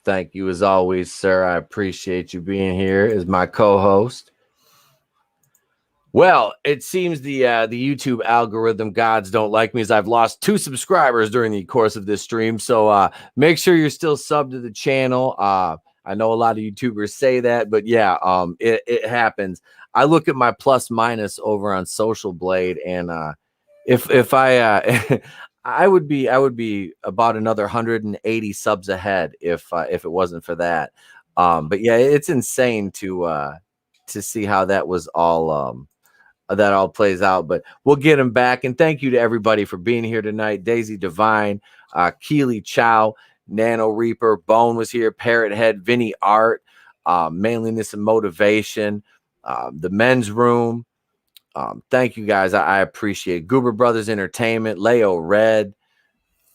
Thank you, as always, sir. I appreciate you being here as my co-host. Well, it seems the YouTube algorithm gods don't like me, as I've lost 2 subscribers during the course of this stream. So make sure you're still subbed to the channel. I know a lot of YouTubers say that, but yeah, it happens. I look at my plus minus over on Social Blade, and if I I would be about another 180 subs ahead if it wasn't for that. But yeah, it's insane to see how that was all that all plays out. But we'll get him back. And thank you to everybody for being here tonight. Daisy Divine, Keely Chow, Nano Reaper, Bone was here, Parrot Head, Vinny Art, Manliness and Motivation, the Men's Room. Thank you guys. I appreciate it. Goober Brothers Entertainment, Leo Red.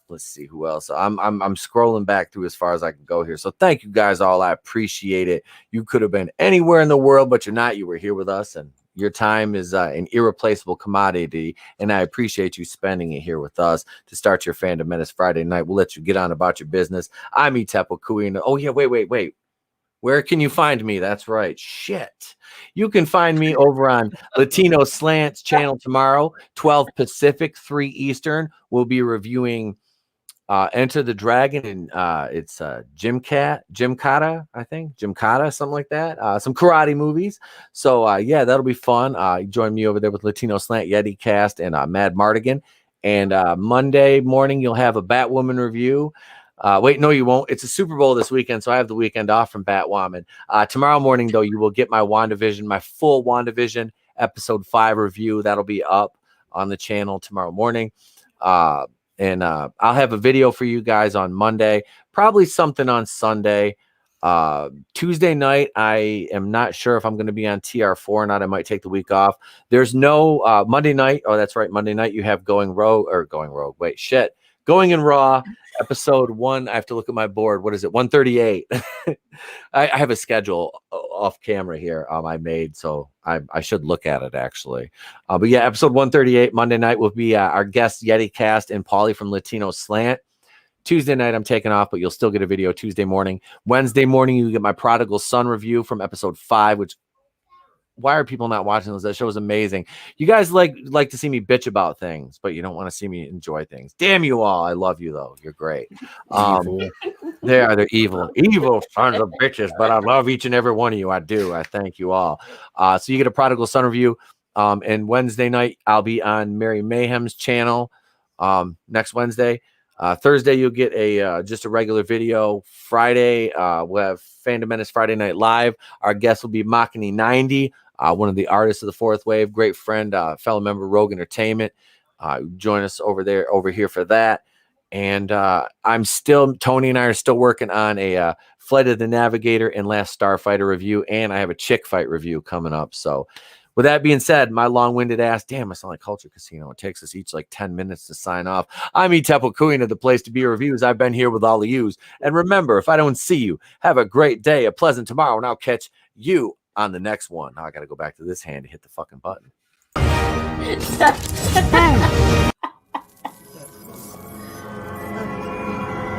Let's see who else. I'm scrolling back through as far as I can go here. So thank you guys all. I appreciate it. You could have been anywhere in the world, but you're not. You were here with us, and your time is an irreplaceable commodity, and I appreciate you spending it here with us to start your Fandom Menace Friday night. We'll let you get on about your business. I'm Etepo Kui. Oh yeah, wait. Where can you find me? That's right. Shit. You can find me over on Latino Slants channel tomorrow, 12 Pacific, 3 Eastern. We'll be reviewing Enter the Dragon, and it's Gymkata, I think. Gymkata, something like that. Some karate movies. So, yeah, that'll be fun. Join me over there with Latino Slant, Yeti Cast, and Mad Mardigan. And Monday morning, you'll have a Batwoman review. Wait, no, you won't. It's a Super Bowl this weekend, so I have the weekend off from Batwoman. Tomorrow morning, though, you will get my WandaVision, my full WandaVision episode 5 review. That'll be up on the channel tomorrow morning. And I'll have a video for you guys on Monday, probably something on Sunday. Tuesday night, I am not sure if I'm going to be on TR4 or not. I might take the week off. There's no Monday night. Oh, that's right. Monday night you have Going Rogue. Wait, shit. Going in Raw, episode 1. I have to look at my board. What is it? 138. I have a schedule off camera here. I made, so I should look at it actually. But yeah, episode 138 Monday night will be our guest Yeti Cast and Paulie from Latino Slant. Tuesday night I'm taking off, but you'll still get a video Tuesday morning. Wednesday morning you get my Prodigal Son review from episode 5, which why are people not watching those? That show is amazing. You guys like to see me bitch about things, but you don't want to see me enjoy things. Damn you all. I love you though. You're great. They're evil sons of bitches, but I love each and every one of you. I do. I thank you all. So you get a Prodigal Son review. And Wednesday night I'll be on Mary Mayhem's channel next Wednesday. Thursday you'll get a just a regular video. Friday we'll have Fandom Menace Friday Night Live. Our guest will be Machini 90, one of the artists of the Fourth Wave, great friend, fellow member Rogue Entertainment. Join us over here for that. And Tony and I are still working on a Flight of the Navigator and Last Starfighter review, and I have a chick fight review coming up. So with that being said, my long-winded ass, damn, I sound like Culture Casino. It takes us each like 10 minutes to sign off. I'm Tepo Queen of the Place to Be Reviews. I've been here with all of yous. And remember, if I don't see you, have a great day, a pleasant tomorrow, and I'll catch you on the next one. Now I got to go back to this hand to hit the fucking button.